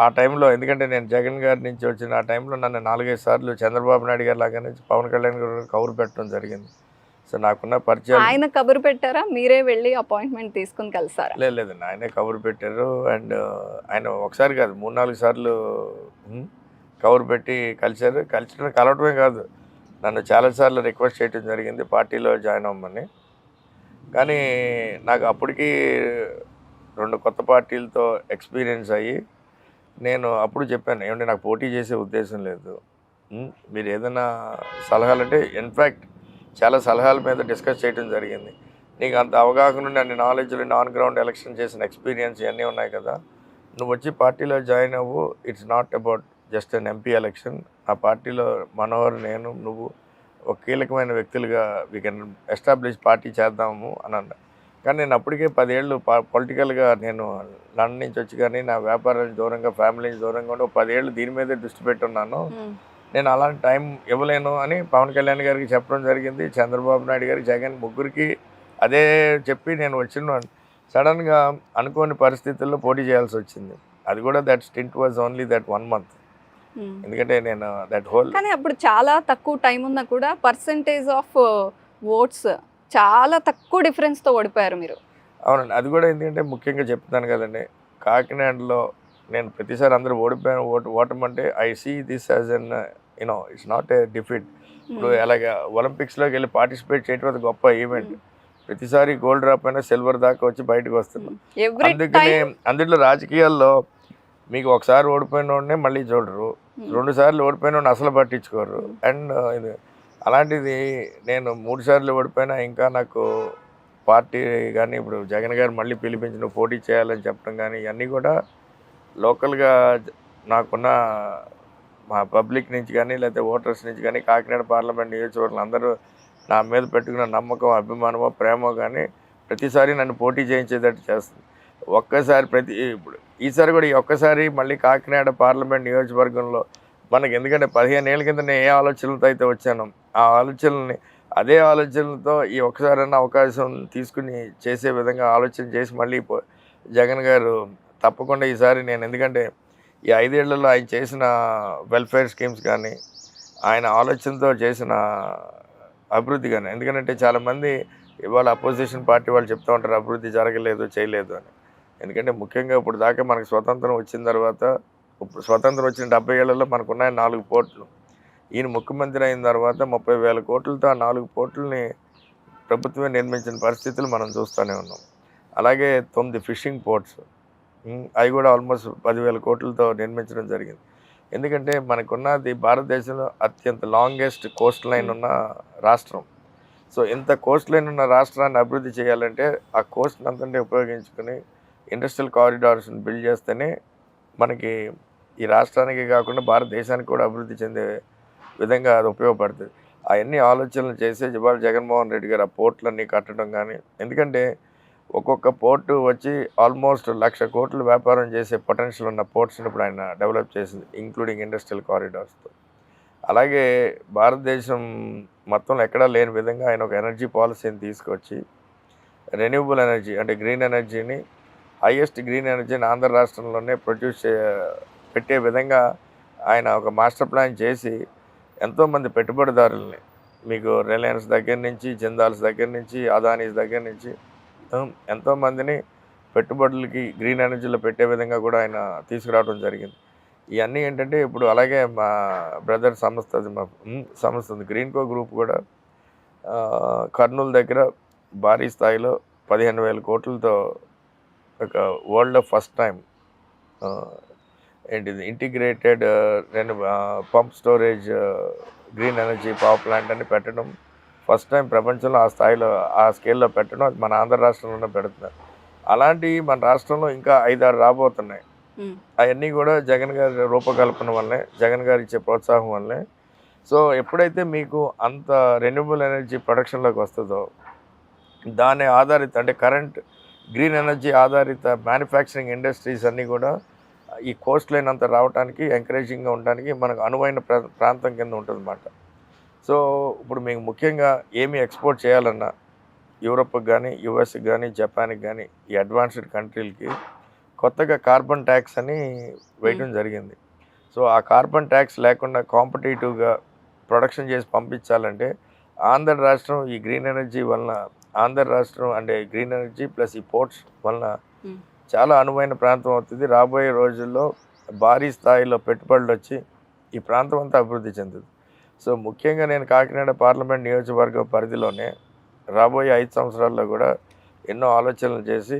ఆ టైంలో, ఎందుకంటే నేను జగన్ గారి నుంచి వచ్చిన ఆ టైంలో నన్ను 4, 5 సార్లు చంద్రబాబు నాయుడు గారి లాగానే పవన్ కళ్యాణ్ గారు కబురు పెట్టడం జరిగింది. సో, నాకున్న పరిచయాలు ఆయన కబురు పెట్టారా? మీరే వెళ్ళి అపాయింట్మెంట్ తీసుకొని కలిసారా? లేదండి. ఆయనే కబురు పెట్టారు. అండ్ ఆయన ఒకసారి కాదు 3, 4 సార్లు హ్మ్. కబురు పెట్టి కలిసారు. కలవటమే కాదు, నన్ను చాలాసార్లు రిక్వెస్ట్ చేయడం జరిగింది పార్టీలో జాయిన్ అవ్వమని. కానీ నాకు అప్పటికి 2 కొత్త పార్టీలతో ఎక్స్పీరియన్స్ అయ్యి నేను అప్పుడు చెప్పాను, ఏమంటే నాకు పోటీ చేసే ఉద్దేశం లేదు. మీరు ఏదైనా సలహాలంటే ఇన్ఫ్యాక్ట్ చాలా సలహాల మీద డిస్కస్ చేయడం జరిగింది. నీకు అంత అవగాహన ఉండి అన్ని నాలెడ్జ్లు ఆన్ గ్రౌండ్ ఎలక్షన్ చేసిన ఎక్స్పీరియన్స్ ఇవన్నీ ఉన్నాయి కదా, నువ్వు వచ్చి పార్టీలో జాయిన్ అవ్వు. It's not about just an MP election. ఆ పార్టీలో మనోహర్, నేను, నువ్వు ఒక కీలకమైన వ్యక్తులుగా వీ కెన్ ఎస్టాబ్లిష్ పార్టీ చేద్దాము అని అన్నా. కానీ నేను అప్పటికే 10 ఏళ్ళు పొలిటికల్గా నేను లండన్ నుంచి వచ్చి కానీ నా వ్యాపారానికి దూరంగా, ఫ్యామిలీ నుంచి దూరంగా ఉండి 10 ఏళ్ళు దీని మీదే దృష్టి పెట్టున్నాను. నేను అలాంటి టైం ఇవ్వలేను అని పవన్ కళ్యాణ్ గారికి చెప్పడం జరిగింది. చంద్రబాబు నాయుడు గారికి, జగన్ ముగ్గురికి అదే చెప్పి నేను వచ్చిన సడన్గా అనుకోని పరిస్థితుల్లో పోటీ చేయాల్సి వచ్చింది. అది కూడా that stint was only that 1 month. ఎందుకంటే నేను దట్ హోల్ కానీ అప్పుడు చాలా తక్కువ టైం ఉన్నా కూడా పర్సంటేజ్ ఆఫ్ ఓట్స్ చాలా తక్కువ డిఫరెన్స్తో ఓడిపోయారు మీరు. అవునండి. అది కూడా ఎందుకంటే ముఖ్యంగా చెప్తున్నాను కదండి, కాకినాడలో నేను ప్రతిసారి అందరూ ఓడిపోయాను. ఓటమంటే I see this as an it's not a defeat. ఇప్పుడు అలాగే ఒలింపిక్స్లోకి వెళ్ళి పార్టిసిపేట్ చేయడం అది గొప్ప ఈవెంట్. ప్రతిసారి గోల్డ్ రాకపోయినా సిల్వర్ దాకా వచ్చి బయటకు వస్తున్నాం. అందుకనే అందులో రాజకీయాల్లో మీకు ఒకసారి ఓడిపోయిన వాడినే మళ్ళీ చూడరు, 2 సార్లు ఓడిపోయిన వాడిని అసలు పట్టించుకోరు. అండ్ ఇది అలాంటిది నేను 3 సార్లు ఓడిపోయినా ఇంకా నాకు పార్టీ కానీ, ఇప్పుడు జగన్ గారు మళ్ళీ పిలిపించి నువ్వు పోటీ చేయాలని చెప్పడం కానీ, ఇవన్నీ కూడా లోకల్గా నాకున్న మా పబ్లిక్ నుంచి కానీ, లేకపోతే ఓటర్స్ నుంచి కానీ, కాకినాడ పార్లమెంట్ నియోజకవర్గం అందరూ నా మీద పెట్టుకున్న నమ్మకం, అభిమానమో, ప్రేమో కానీ ప్రతిసారి నన్ను పోటీ చేయించేటట్టు చేస్తుంది. ఒక్కసారి ఇప్పుడు ఈసారి కూడా ఈ ఒక్కసారి మళ్ళీ కాకినాడ పార్లమెంట్ నియోజకవర్గంలో మనకి, ఎందుకంటే 15 ఏళ్ళ కింద నేను ఏ ఆలోచనలతో అయితే వచ్చానో ఆ ఆలోచనల్ని, అదే ఆలోచనలతో ఈ ఒక్కసారైనా అవకాశం తీసుకుని చేసే విధంగా ఆలోచన చేసి మళ్ళీ జగన్ గారు తప్పకుండా ఈసారి నేను, ఎందుకంటే ఈ 5 ఏళ్లలో ఆయన చేసిన వెల్ఫేర్ స్కీమ్స్ కానీ, ఆయన ఆలోచనతో చేసిన అభివృద్ధి కానీ, ఎందుకంటే చాలామంది ఇవాళ అపోజిషన్ పార్టీ వాళ్ళు చెప్తూ ఉంటారు అభివృద్ధి జరగలేదు, చేయలేదు అని. ఎందుకంటే ముఖ్యంగా ఇప్పుడు దాకా మనకు స్వతంత్రం వచ్చిన తర్వాత, ఇప్పుడు స్వతంత్రం వచ్చిన 70 ఏళ్లలో మనకున్నాయి 4 పోర్టులు. ఈయన ముఖ్యమంత్రి అయిన తర్వాత 30,000 కోట్లతో ఆ 4 పోర్టుల్ని ప్రభుత్వమే నిర్మించిన పరిస్థితులు మనం చూస్తూనే ఉన్నాం. అలాగే 9 ఫిషింగ్ పోర్ట్స్, అవి కూడా ఆల్మోస్ట్ 10,000 కోట్లతో నిర్మించడం జరిగింది. ఎందుకంటే మనకున్నది భారతదేశంలో అత్యంత లాంగెస్ట్ కోస్ట్ లైన్ ఉన్న రాష్ట్రం. సో ఇంత కోస్ట్ లైన్ ఉన్న రాష్ట్రాన్ని అభివృద్ధి చేయాలంటే ఆ కోస్ట్ని అంతటే ఉపయోగించుకుని ఇండస్ట్రియల్ కారిడార్స్ని బిల్డ్ చేస్తేనే మనకి ఈ రాష్ట్రానికి కాకుండా భారతదేశానికి కూడా అభివృద్ధి చెందే విధంగా అది ఉపయోగపడుతుంది. అవన్నీ ఆలోచనలు చేసే ఇవాళ జగన్మోహన్ రెడ్డి గారు ఆ పోర్టులన్నీ కట్టడం కానీ, ఎందుకంటే ఒక్కొక్క పోర్టు వచ్చి ఆల్మోస్ట్ 1,00,000 కోట్లు వ్యాపారం చేసే పొటెన్షియల్ ఉన్న పోర్ట్స్ని ఇప్పుడు ఆయన డెవలప్ చేసింది, ఇంక్లూడింగ్ ఇండస్ట్రియల్ కారిడార్స్తో. అలాగే భారతదేశం మొత్తంలో ఎక్కడా లేని విధంగా ఆయన ఒక ఎనర్జీ పాలసీని తీసుకొచ్చి రెన్యూబుల్ ఎనర్జీ అంటే గ్రీన్ ఎనర్జీని, హైయెస్ట్ గ్రీన్ ఎనర్జీని ఆంధ్ర రాష్ట్రంలోనే పెట్టే విధంగా ఆయన ఒక మాస్టర్ ప్లాన్ చేసి ఎంతోమంది పెట్టుబడిదారుల్ని, మీకు రిలయన్స్ దగ్గర నుంచి, జిందాల్స్ దగ్గర నుంచి, అదానీస్ దగ్గర నుంచి ఎంతోమందిని పెట్టుబడులకి గ్రీన్ ఎనర్జీలో పెట్టే విధంగా కూడా ఆయన తీసుకురావడం జరిగింది. ఇవన్నీ ఏంటంటే ఇప్పుడు అలాగే మా బ్రదర్ సంస్థ ఉంది గ్రీన్కో గ్రూప్ కూడా కర్నూలు దగ్గర భారీ స్థాయిలో 15,000 కోట్లతో ఒక వరల్డ్లో ఫస్ట్ టైం ఏంటిది integrated pump storage green energy power plant అని పెట్టడం, ఫస్ట్ టైం ప్రపంచంలో ఆ స్థాయిలో ఆ స్కేల్లో పెట్టడం అది మన ఆంధ్ర రాష్ట్రంలోనే పెడుతున్నారు. అలాంటివి మన రాష్ట్రంలో ఇంకా 5-6 రాబోతున్నాయి. అవన్నీ కూడా జగన్ గారి రూపకల్పన వల్లే, జగన్ గారు ఇచ్చే ప్రోత్సాహం వల్లే. సో ఎప్పుడైతే మీకు అంత రెన్యూబుల్ ఎనర్జీ ప్రొడక్షన్లోకి వస్తుందో, దాని ఆధారిత అంటే కరెంట్ గ్రీన్ ఎనర్జీ ఆధారిత మ్యానుఫ్యాక్చరింగ్ ఇండస్ట్రీస్ అన్నీ కూడా ఈ కోస్ట్ లైన్ అంతా రావడానికి ఎంకరేజింగ్గా ఉండడానికి మనకు అనువైన ప్రాంతం కింద ఉంటుందన్నమాట. సో ఇప్పుడు మీకు ముఖ్యంగా ఏమి ఎక్స్పోర్ట్ చేయాలన్నా యూరోప్కి కానీ, యుఎస్కి కానీ, జపాన్కి కానీ, ఈ అడ్వాన్స్డ్ కంట్రీలకి కొత్తగా కార్బన్ ట్యాక్స్ అని వేయడం జరిగింది. సో ఆ కార్బన్ ట్యాక్స్ లేకుండా కాంపిటేటివ్గా ప్రొడక్షన్ చేసి పంపించాలంటే ఆంధ్ర రాష్ట్రం ఈ గ్రీన్ ఎనర్జీ వలన, ఆంధ్ర రాష్ట్రం అంటే గ్రీన్ ఎనర్జీ ప్లస్ ఈ పోర్ట్స్ వలన చాలా అనువైన ప్రాంతం అవుతుంది. రాబోయే రోజుల్లో భారీ స్థాయిలో పెట్టుబడులు వచ్చి ఈ ప్రాంతం అంతా అభివృద్ధి చెందుతుంది. సో ముఖ్యంగా నేను కాకినాడ పార్లమెంట్ నియోజకవర్గ పరిధిలోనే రాబోయే 5 సంవత్సరాల్లో కూడా ఎన్నో ఆలోచనలు చేసి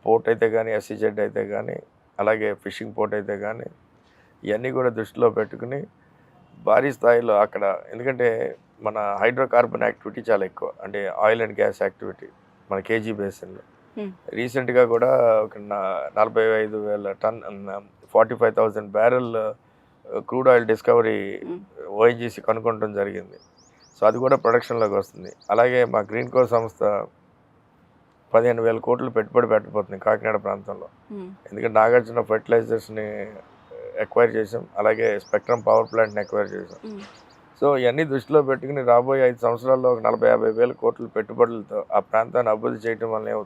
పోర్ట్ అయితే కానీ, ఎస్సీజెడ్ అయితే కానీ, అలాగే ఫిషింగ్ పోర్ట్ అయితే కానీ, ఇవన్నీ కూడా దృష్టిలో పెట్టుకుని భారీ స్థాయిలో అక్కడ, ఎందుకంటే మన హైడ్రోకార్బన్ యాక్టివిటీ చాలా ఎక్కువ, అంటే ఆయిల్ అండ్ గ్యాస్ యాక్టివిటీ మన కేజీ బేసిన్లో. రీసెంట్గా కూడా ఒక 45,000 టన్ 45,000 barrel crude oil discovery ONGC కనుక్కోవడం జరిగింది. సో అది కూడా ప్రొడక్షన్లోకి వస్తుంది. అలాగే మా గ్రీన్ కో సంస్థ 15,000 కోట్లు పెట్టుబడి పెట్టబోతుంది కాకినాడ ప్రాంతంలో. ఎందుకంటే నాగార్జున ఫెర్టిలైజర్స్ని ఎక్వైర్ చేసాం, అలాగే స్పెక్ట్రమ్ పవర్ ప్లాంట్ని ఎక్వైర్ చేసాం. సో ఇవన్నీ దృష్టిలో పెట్టుకుని రాబోయే 5 సంవత్సరాల్లో ఒక 40-50 వేల కోట్ల పెట్టుబడులతో ఆ ప్రాంతాన్ని అభివృద్ధి చేయడం వల్ల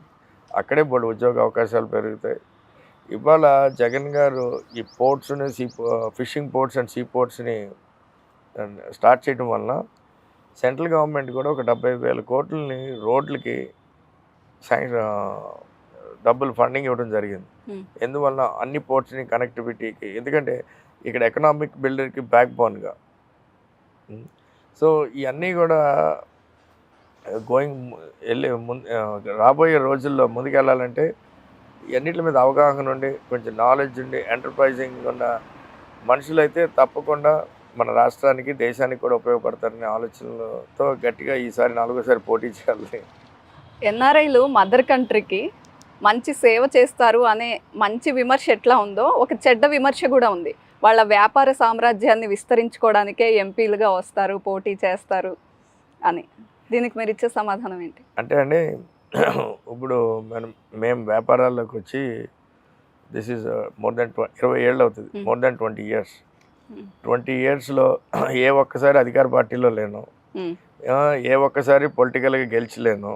అక్కడే బోల్డ్ ఉద్యోగ అవకాశాలు పెరుగుతాయి. ఇవాళ జగన్ గారు ఈ పోర్ట్స్ని ఫిషింగ్ పోర్ట్స్ అండ్ సీ పోర్ట్స్ని స్టార్ట్ చేయడం వలన సెంట్రల్ గవర్నమెంట్ కూడా ఒక 70,000 కోట్లని రోడ్లకి డబ్బులు ఫండింగ్ ఇవ్వడం జరిగింది. ఎందువల్ల అన్ని పోర్ట్స్ని కనెక్టివిటీకి, ఎందుకంటే ఇక్కడ ఎకనామిక్ బిల్డర్కి బ్యాక్ బోన్గా. సో ఇవన్నీ కూడా రాబోయే రోజుల్లో ముందుకెళ్ళాలంటే ఇవన్నిటి మీద అవగాహన ఉండి, కొంచెం నాలెడ్జ్ ఉండి, ఎంటర్ప్రైజింగ్ ఉన్న మనుషులైతే తప్పకుండా మన రాష్ట్రానికి, దేశానికి కూడా ఉపయోగపడతారనే ఆలోచనలతో గట్టిగా ఈసారి 4వ సారి పోటీ చేయాలి. ఎన్ఆర్ఐలు మదర్ కంట్రీకి మంచి సేవ చేస్తారు అనే మంచి విమర్శ ఎట్లా ఉందో, ఒక చెడ్డ విమర్శ కూడా ఉంది. వాళ్ళ వ్యాపార సామ్రాజ్యాన్ని విస్తరించుకోవడానికే ఎంపీలుగా వస్తారు, పోటీ చేస్తారు అని. దీనికి మీరు ఇచ్చే సమాధానం ఏంటి? అంటే అండి, ఇప్పుడు మేము వ్యాపారాల్లోకి వచ్చి దిస్ ఈజ్ మోర్ దెన్ 20 ఏళ్ళు అవుతుంది, మోర్ దెన్ 20 years. 20 yearsలో ఏ ఒక్కసారి అధికార పార్టీలో లేను, ఏ ఒక్కసారి పొలిటికల్గా గెలిచలేను,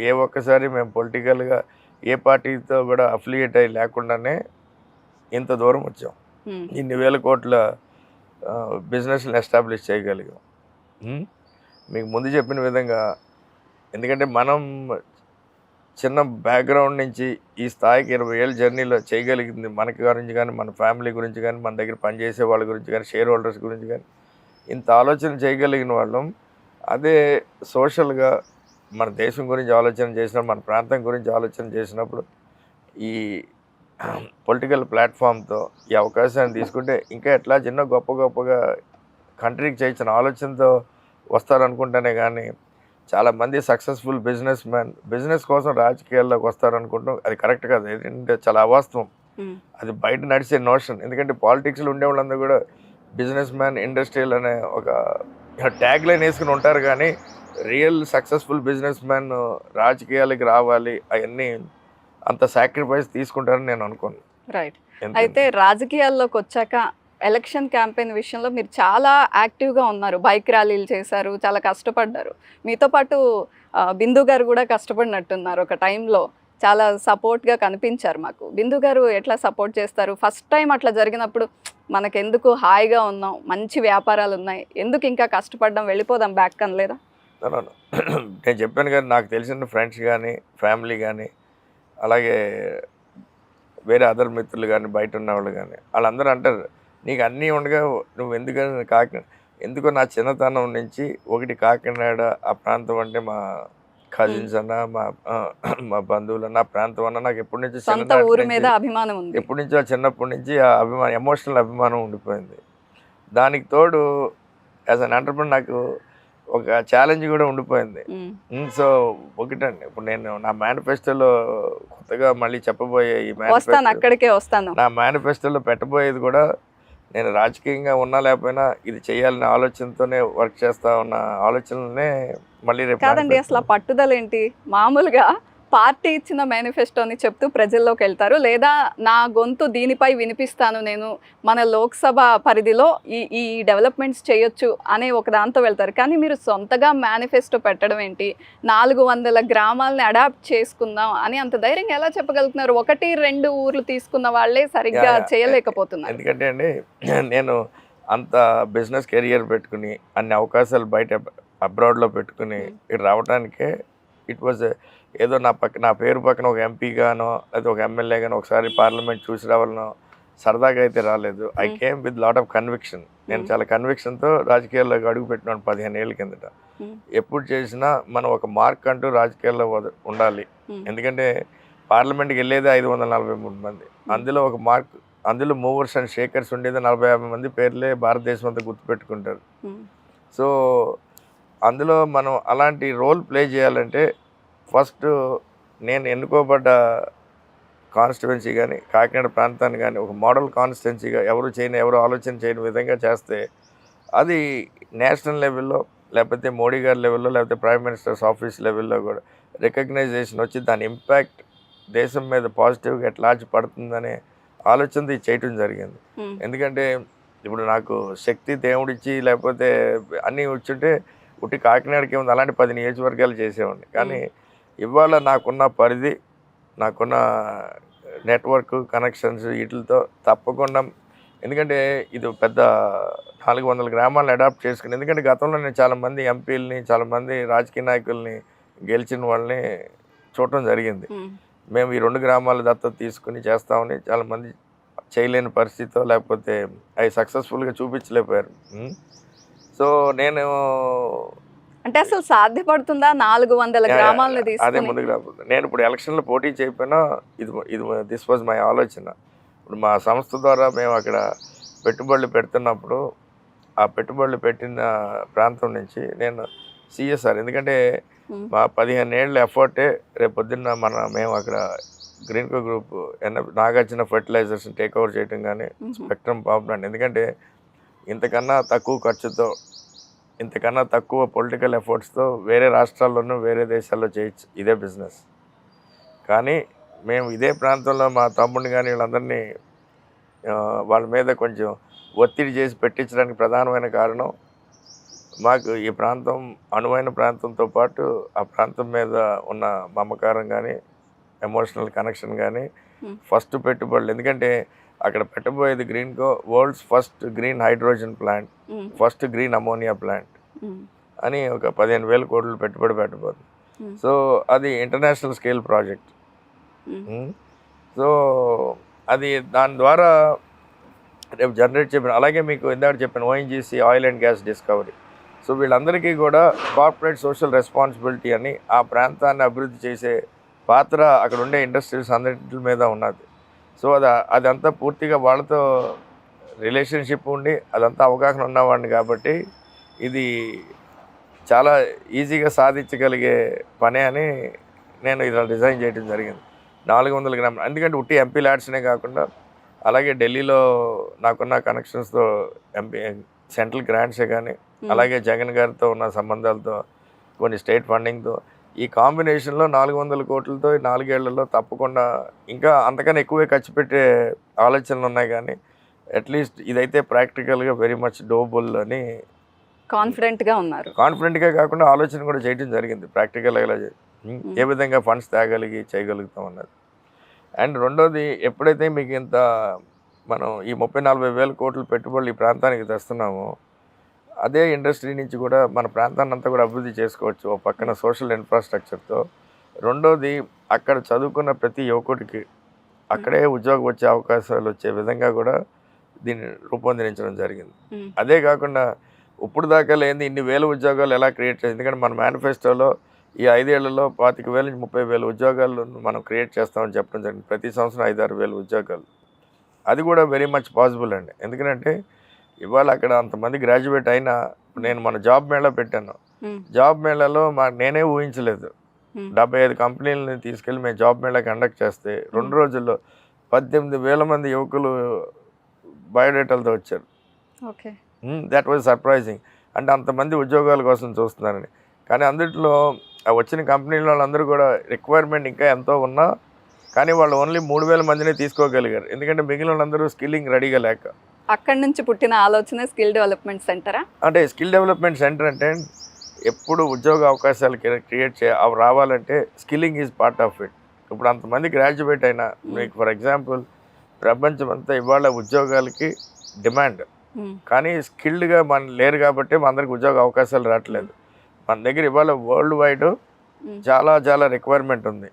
ఏ ఒక్కసారి మేము పొలిటికల్గా ఏ పార్టీతో కూడా అఫిలియేట్ అయ్యి లేకుండానే ఇంత దూరం వచ్చాం. ఇన్ని వేల కోట్ల బిజినెస్ని ఎస్టాబ్లిష్ చేయగలిగాం. మీకు ముందు చెప్పిన విధంగా, ఎందుకంటే మనం చిన్న బ్యాక్గ్రౌండ్ నుంచి ఈ స్థాయికి 20 ఏళ్ళ జర్నీలో చేయగలిగింది మనకి గురించి కానీ, మన ఫ్యామిలీ గురించి కానీ, మన దగ్గర పనిచేసే వాళ్ళ గురించి కానీ, షేర్ హోల్డర్స్ గురించి కానీ ఇంత ఆలోచన చేయగలిగిన వాళ్ళం. అదే సోషల్గా మన దేశం గురించి ఆలోచన చేసినప్పుడు, మన ప్రాంతం గురించి ఆలోచన చేసినప్పుడు ఈ పొలిటికల్ ప్లాట్ఫామ్తో ఈ అవకాశాన్ని తీసుకుంటే ఇంకా ఎట్లా చిన్న గొప్పగా కంట్రీకి చేయించిన ఆలోచనతో వస్తారనుకుంటేనే కానీ, చాలామంది సక్సెస్ఫుల్ బిజినెస్ కోసం రాజకీయాల్లోకి వస్తారనుకుంటాం. అది కరెక్ట్ కాదు, ఏంటంటే చాలా అవాస్తవం. అది బయట నడిచే నోషన్. ఎందుకంటే పాలిటిక్స్లో ఉండే వాళ్ళందరూ కూడా బిజినెస్ మ్యాన్, ఇండస్ట్రియల్ అనే ఒక ట్యాగ్ లైన్ వేసుకుని ఉంటారు. కానీ రియల్ సక్సెస్ఫుల్ బిజినెస్ మ్యాన్ రాజకీయాలకి రావాలి, అవన్నీ అంత సాక్రిఫైస్ తీసుకుంటారని నేను అనుకోను. రైట్. అయితే రాజకీయాల్లోకి వచ్చాక ఎలక్షన్ క్యాంపెయిన్ విషయంలో మీరు చాలా యాక్టివ్గా ఉన్నారు. బైక్ ర్యాలీలు చేశారు, చాలా కష్టపడ్డారు. మీతో పాటు బిందు గారు కూడా కష్టపడినట్టున్నారు ఒక టైంలో. చాలా సపోర్ట్గా కనిపించారు మాకు. బిందు గారు ఎట్లా సపోర్ట్ చేస్తారు? ఫస్ట్ టైం అట్లా జరిగినప్పుడు మనకెందుకు, హాయిగా ఉన్నాం, మంచి వ్యాపారాలు ఉన్నాయి, ఎందుకు ఇంకా కష్టపడడం, వెళ్ళిపోదాం బ్యాక్ అనలేదా? నేను చెప్పాను కానీ, నాకు తెలిసిన ఫ్రెండ్స్ కానీ, ఫ్యామిలీ కానీ, అలాగే వేరే అదర్ మిత్రులు కానీ, బయట ఉన్న వాళ్ళు కానీ, వాళ్ళందరూ అంటారు, నీకు అన్నీ ఉండగా నువ్వు ఎందుకని ఎందుకో నా చిన్నతనం నుంచి ఒకటి కాకినాడ ఆ ప్రాంతం అంటే మా కజిన్స్ అన్న, మా బంధువులు అన్న, ప్రాంతం అన్న నాకు ఎప్పటి నుంచి అభిమానం ఉంది. ఎప్పటి నుంచో చిన్నప్పటి నుంచి ఆ అభిమానం, ఎమోషనల్ అభిమానం ఉండిపోయింది. దానికి తోడు యాజ్ అన్ ఎంటర్ప్రెన్యూర్ నాకు ఒక ఛాలెంజ్ కూడా ఉండిపోయింది. ఉమ్. సో ఒకటండి, ఇప్పుడు నేను నా మేనిఫెస్టోలో కొత్తగా మళ్ళీ చెప్పబోయే ఈ వస్తాను, మేనిఫెస్టో, అక్కడికే వస్తాను. నా మేనిఫెస్టోలో పెట్టబోయేది కూడా నేను రాజకీయంగా ఉన్నా లేకపోయినా ఇది చేయాలనే ఆలోచనతోనే వర్క్ చేస్తా ఉన్న ఆలోచనలనే మళ్ళీ రేపు కాదండి, అసలు ఆ పట్టుదల ఏంటి? మామూలుగా పార్టీ ఇచ్చిన మేనిఫెస్టోని చెప్తూ ప్రజల్లోకి వెళ్తారు, లేదా నా గొంతు దీనిపై వినిపిస్తాను, నేను మన లోక్సభ పరిధిలో ఈ డెవలప్మెంట్స్ చేయొచ్చు అనే ఒక దాంతో వెళ్తారు. కానీ మీరు సొంతగా మేనిఫెస్టో పెట్టడం ఏంటి? 400 గ్రామాలని అడాప్ట్ చేసుకుందాం అని అంత ధైర్యంగా ఎలా చెప్పగలుగుతున్నారు? 1-2 ఊర్లు తీసుకున్న వాళ్ళే సరిగ్గా చేయలేకపోతున్నారు. ఎందుకంటే అండి, నేను అంత బిజినెస్ కెరియర్ పెట్టుకుని అన్ని అవకాశాలు బయట అబ్రాడ్లో పెట్టుకుని ఇక్కడ రావడానికే ఇట్ వాజ్ ఏదో నా పేరు పక్కన ఒక ఎంపీగానో లేదా ఒక ఎమ్మెల్యేగానో ఒకసారి పార్లమెంట్ చూసి రావాలనో సరదాగా అయితే రాలేదు. I came with lot of conviction. నేను చాలా కన్విక్షన్తో రాజకీయాల్లోకి అడుగు పెట్టినాను 15 ఏళ్ళ కిందట. ఎప్పుడు చేసినా మనం ఒక మార్క్ అంటూ రాజకీయాల్లో ఉండాలి. ఎందుకంటే పార్లమెంట్కి వెళ్ళేది 543 మంది, అందులో ఒక మార్క్, అందులో మూవర్స్ అండ్ షేకర్స్ ఉండేది 40-50 మంది పేర్లే భారతదేశం అంతా గుర్తుపెట్టుకుంటారు. సో అందులో మనం అలాంటి రోల్ ప్లే చేయాలంటే ఫస్ట్ నేను ఎన్నుకోబడ్డ కాన్స్టిట్యువెన్సీ కానీ కాకినాడ ప్రాంతాన్ని కానీ ఒక మోడల్ కాన్స్టిట్యువెన్సీగా ఎవరు ఆలోచన చేయని విధంగా చేస్తే అది నేషనల్ లెవెల్లో లేకపోతే మోడీ గారి లెవెల్లో లేకపోతే ప్రైమ్ మినిస్టర్స్ ఆఫీస్ లెవెల్లో కూడా రికగ్నైజేషన్ వచ్చి దాని ఇంపాక్ట్ దేశం మీద పాజిటివ్గా ఎట్లాచి పడుతుందనే ఆలోచనతో ఇది చేయటం జరిగింది. ఎందుకంటే ఇప్పుడు నాకు శక్తి దేవుడిచ్చి లేకపోతే అన్నీ వచ్చుంటే ఉట్టి కాకినాడకి ఉంది, అలాంటి 10 నియోజకవర్గాలు చేసేవాడిని. కానీ ఇవాళ నాకున్న పరిధి, నాకున్న నెట్వర్క్ కనెక్షన్స్ వీటితో తప్పకుండా, ఎందుకంటే ఇది పెద్ద 400 గ్రామాలను అడాప్ట్ చేసుకుని, ఎందుకంటే గతంలో నేను చాలామంది ఎంపీలని చాలామంది రాజకీయ నాయకుల్ని గెలిచిన వాళ్ళని చూడటం జరిగింది. మేము ఈ 2 గ్రామాల దత్తత తీసుకుని చేస్తామని చాలామంది చేయలేని పరిస్థితితో లేకపోతే అవి సక్సెస్ఫుల్గా చూపించలేకపోయారు. సో నేను అంటే అసలు సాధ్యపడుతుందా 400 గ్రామాలను అదే తీసుకుని? ముందుకు రాబోతుంది. నేను ఇప్పుడు ఎలక్షన్లో పోటీ చేయకపోయినా దిస్ వాజ్ మై ఆలోచన. ఇప్పుడు మా సంస్థ ద్వారా మేము అక్కడ పెట్టుబడులు పెడుతున్నప్పుడు ఆ పెట్టుబడులు పెట్టిన ప్రాంతం నుంచి నేను సిఎస్ఆర్, ఎందుకంటే మా 15 ఏళ్ళ ఎఫర్టే రేపు పొద్దున్న మేము అక్కడ Greenko group Nagarjuna fertilizers take over చేయటం కానీ స్పెక్ట్రమ్ పవర్ ప్లాంట్, ఎందుకంటే ఇంతకన్నా తక్కువ ఖర్చుతో ఇంతకన్నా తక్కువ పొలిటికల్ ఎఫర్ట్స్తో వేరే రాష్ట్రాల్లోనూ వేరే దేశాల్లో చేయొచ్చు ఇదే బిజినెస్. కానీ మేము ఇదే ప్రాంతంలో మా తమ్ముడిని కానీ వీళ్ళందరినీ వాళ్ళ మీద కొంచెం ఒత్తిడి చేసి పెట్టించడానికి ప్రధానమైన కారణం మాకు ఈ ప్రాంతం అనువైన ప్రాంతంతో పాటు ఆ ప్రాంతం మీద ఉన్న మమకారం కానీ ఎమోషనల్ కనెక్షన్ కానీ ఫస్ట్ పెట్టుబడులు, ఎందుకంటే అక్కడ పెట్టబోయేది Greenko world's first green hydrogen plant, first green ammonia plant అని ఒక 15,000 కోట్లు పెట్టుబడి పెట్టబోతుంది. సో అది ఇంటర్నేషనల్ స్కేల్ ప్రాజెక్ట్. సో అది దాని ద్వారా రేపు జనరేట్ చెప్పిన, అలాగే మీకు ఇందాక చెప్పిన ONGC oil and gas discovery. So వీళ్ళందరికీ కూడా కార్పొరేట్ సోషల్ రెస్పాన్సిబిలిటీ అని ఆ ప్రాంతాన్ని అభివృద్ధి చేసే పాత్ర అక్కడ ఉండే ఇండస్ట్రీస్ అన్నింటి మీద ఉన్నది. సో అదంతా పూర్తిగా వాళ్ళతో రిలేషన్షిప్ ఉండి అదంతా అవగాహన ఉన్నవాడిని కాబట్టి ఇది చాలా ఈజీగా సాధించగలిగే పనే అని నేను ఇలా డిజైన్ చేయడం జరిగింది. 400 గ్రాములు, ఎందుకంటే ఉట్టి ఎంపీ ల్యాడ్స్నే కాకుండా అలాగే ఢిల్లీలో నాకున్న కనెక్షన్స్తో ఎంపీ సెంట్రల్ గ్రాంట్సే కానీ అలాగే జగన్ గారితో ఉన్న సంబంధాలతో కొన్ని స్టేట్ ఫండింగ్తో ఈ కాంబినేషన్లో 400 కోట్లతో ఈ 4 ఏళ్లలో తప్పకుండా ఇంకా అంతకన్నా ఎక్కువే ఖర్చు పెట్టే ఆలోచనలు ఉన్నాయి. కానీ అట్లీస్ట్ ఇదైతే ప్రాక్టికల్గా వెరీ మచ్ డోబుల్ అని కాన్ఫిడెంట్గా ఉన్నారు. కాన్ఫిడెంట్గా కాకుండా ఆలోచన కూడా చేయడం జరిగింది ప్రాక్టికల్గా ఇలా ఏ విధంగా ఫండ్స్ చేయగలుగుతాం అన్నది. అండ్ రెండోది, ఎప్పుడైతే మీకు ఇంత మనం ఈ 30-40 వేల కోట్ల పెట్టుబడులు ఈ ప్రాంతానికి తెస్తున్నామో అదే ఇండస్ట్రీ నుంచి కూడా మన ప్రాంతాన్ని అంతా కూడా అభివృద్ధి చేసుకోవచ్చు ఒక పక్కన సోషల్ ఇన్ఫ్రాస్ట్రక్చర్తో. రెండోది, అక్కడ చదువుకున్న ప్రతి యువకుడికి అక్కడే ఉద్యోగం వచ్చే అవకాశాలు వచ్చే విధంగా కూడా దీన్ని రూపొందించడం జరిగింది. అదే కాకుండా ఇప్పుడు దాకా లేని ఇన్ని వేల ఉద్యోగాలు ఎలా క్రియేట్ చేయాలి, ఎందుకంటే మన మేనిఫెస్టోలో ఈ 5 ఏళ్లలో 25,000 నుంచి 30,000 ఉద్యోగాలు మనం క్రియేట్ చేస్తామని చెప్పడం జరిగింది. ప్రతి సంవత్సరం 5-6 వేల ఉద్యోగాలు. అది కూడా వెరీ మచ్ పాసిబుల్ అండి. ఎందుకంటే ఇవాళ అక్కడ అంతమంది గ్రాడ్యుయేట్ అయినా, నేను మన జాబ్ మేళా పెట్టాను, జాబ్ మేళాలో నేనే ఊహించలేదు. 75 కంపెనీలని తీసుకెళ్ళి మేము జాబ్ మేళా కండక్ట్ చేస్తే 2 రోజుల్లో 18,000 మంది యువకులు బయోడేటాలతో వచ్చారు. ఓకే. That was surprising. అంటే అంతమంది ఉద్యోగాల కోసం చూస్తున్నారని. కానీ అందుట్లో ఆ వచ్చిన కంపెనీల వాళ్ళందరూ కూడా రిక్వైర్మెంట్ ఇంకా ఎంతో ఉన్నా కానీ వాళ్ళు ఓన్లీ 3,000 మందినే తీసుకోగలిగారు. ఎందుకంటే మిగిలిన వాళ్ళందరూ స్కిల్లింగ్ రెడీగా లేక. అక్కడి నుంచి పుట్టిన ఆలోచన స్కిల్ డెవలప్మెంట్ సెంటరా? అంటే స్కిల్ డెవలప్మెంట్ సెంటర్ అంటే ఎప్పుడు ఉద్యోగ అవకాశాలు క్రియేట్ అవి రావాలంటే skilling is part of it. ఇప్పుడు అంతమంది గ్రాడ్యుయేట్ అయినా మీకు ఫర్ ఎగ్జాంపుల్ ప్రపంచం అంతా ఇవాళ ఉద్యోగాలకి డిమాండ్, కానీ స్కిల్డ్గా మన లేరు కాబట్టి మన అందరికి ఉద్యోగ అవకాశాలు రావట్లేదు. మన దగ్గర ఇవాళ వరల్డ్ వైడ్ చాలా చాలా రిక్వైర్మెంట్ ఉంది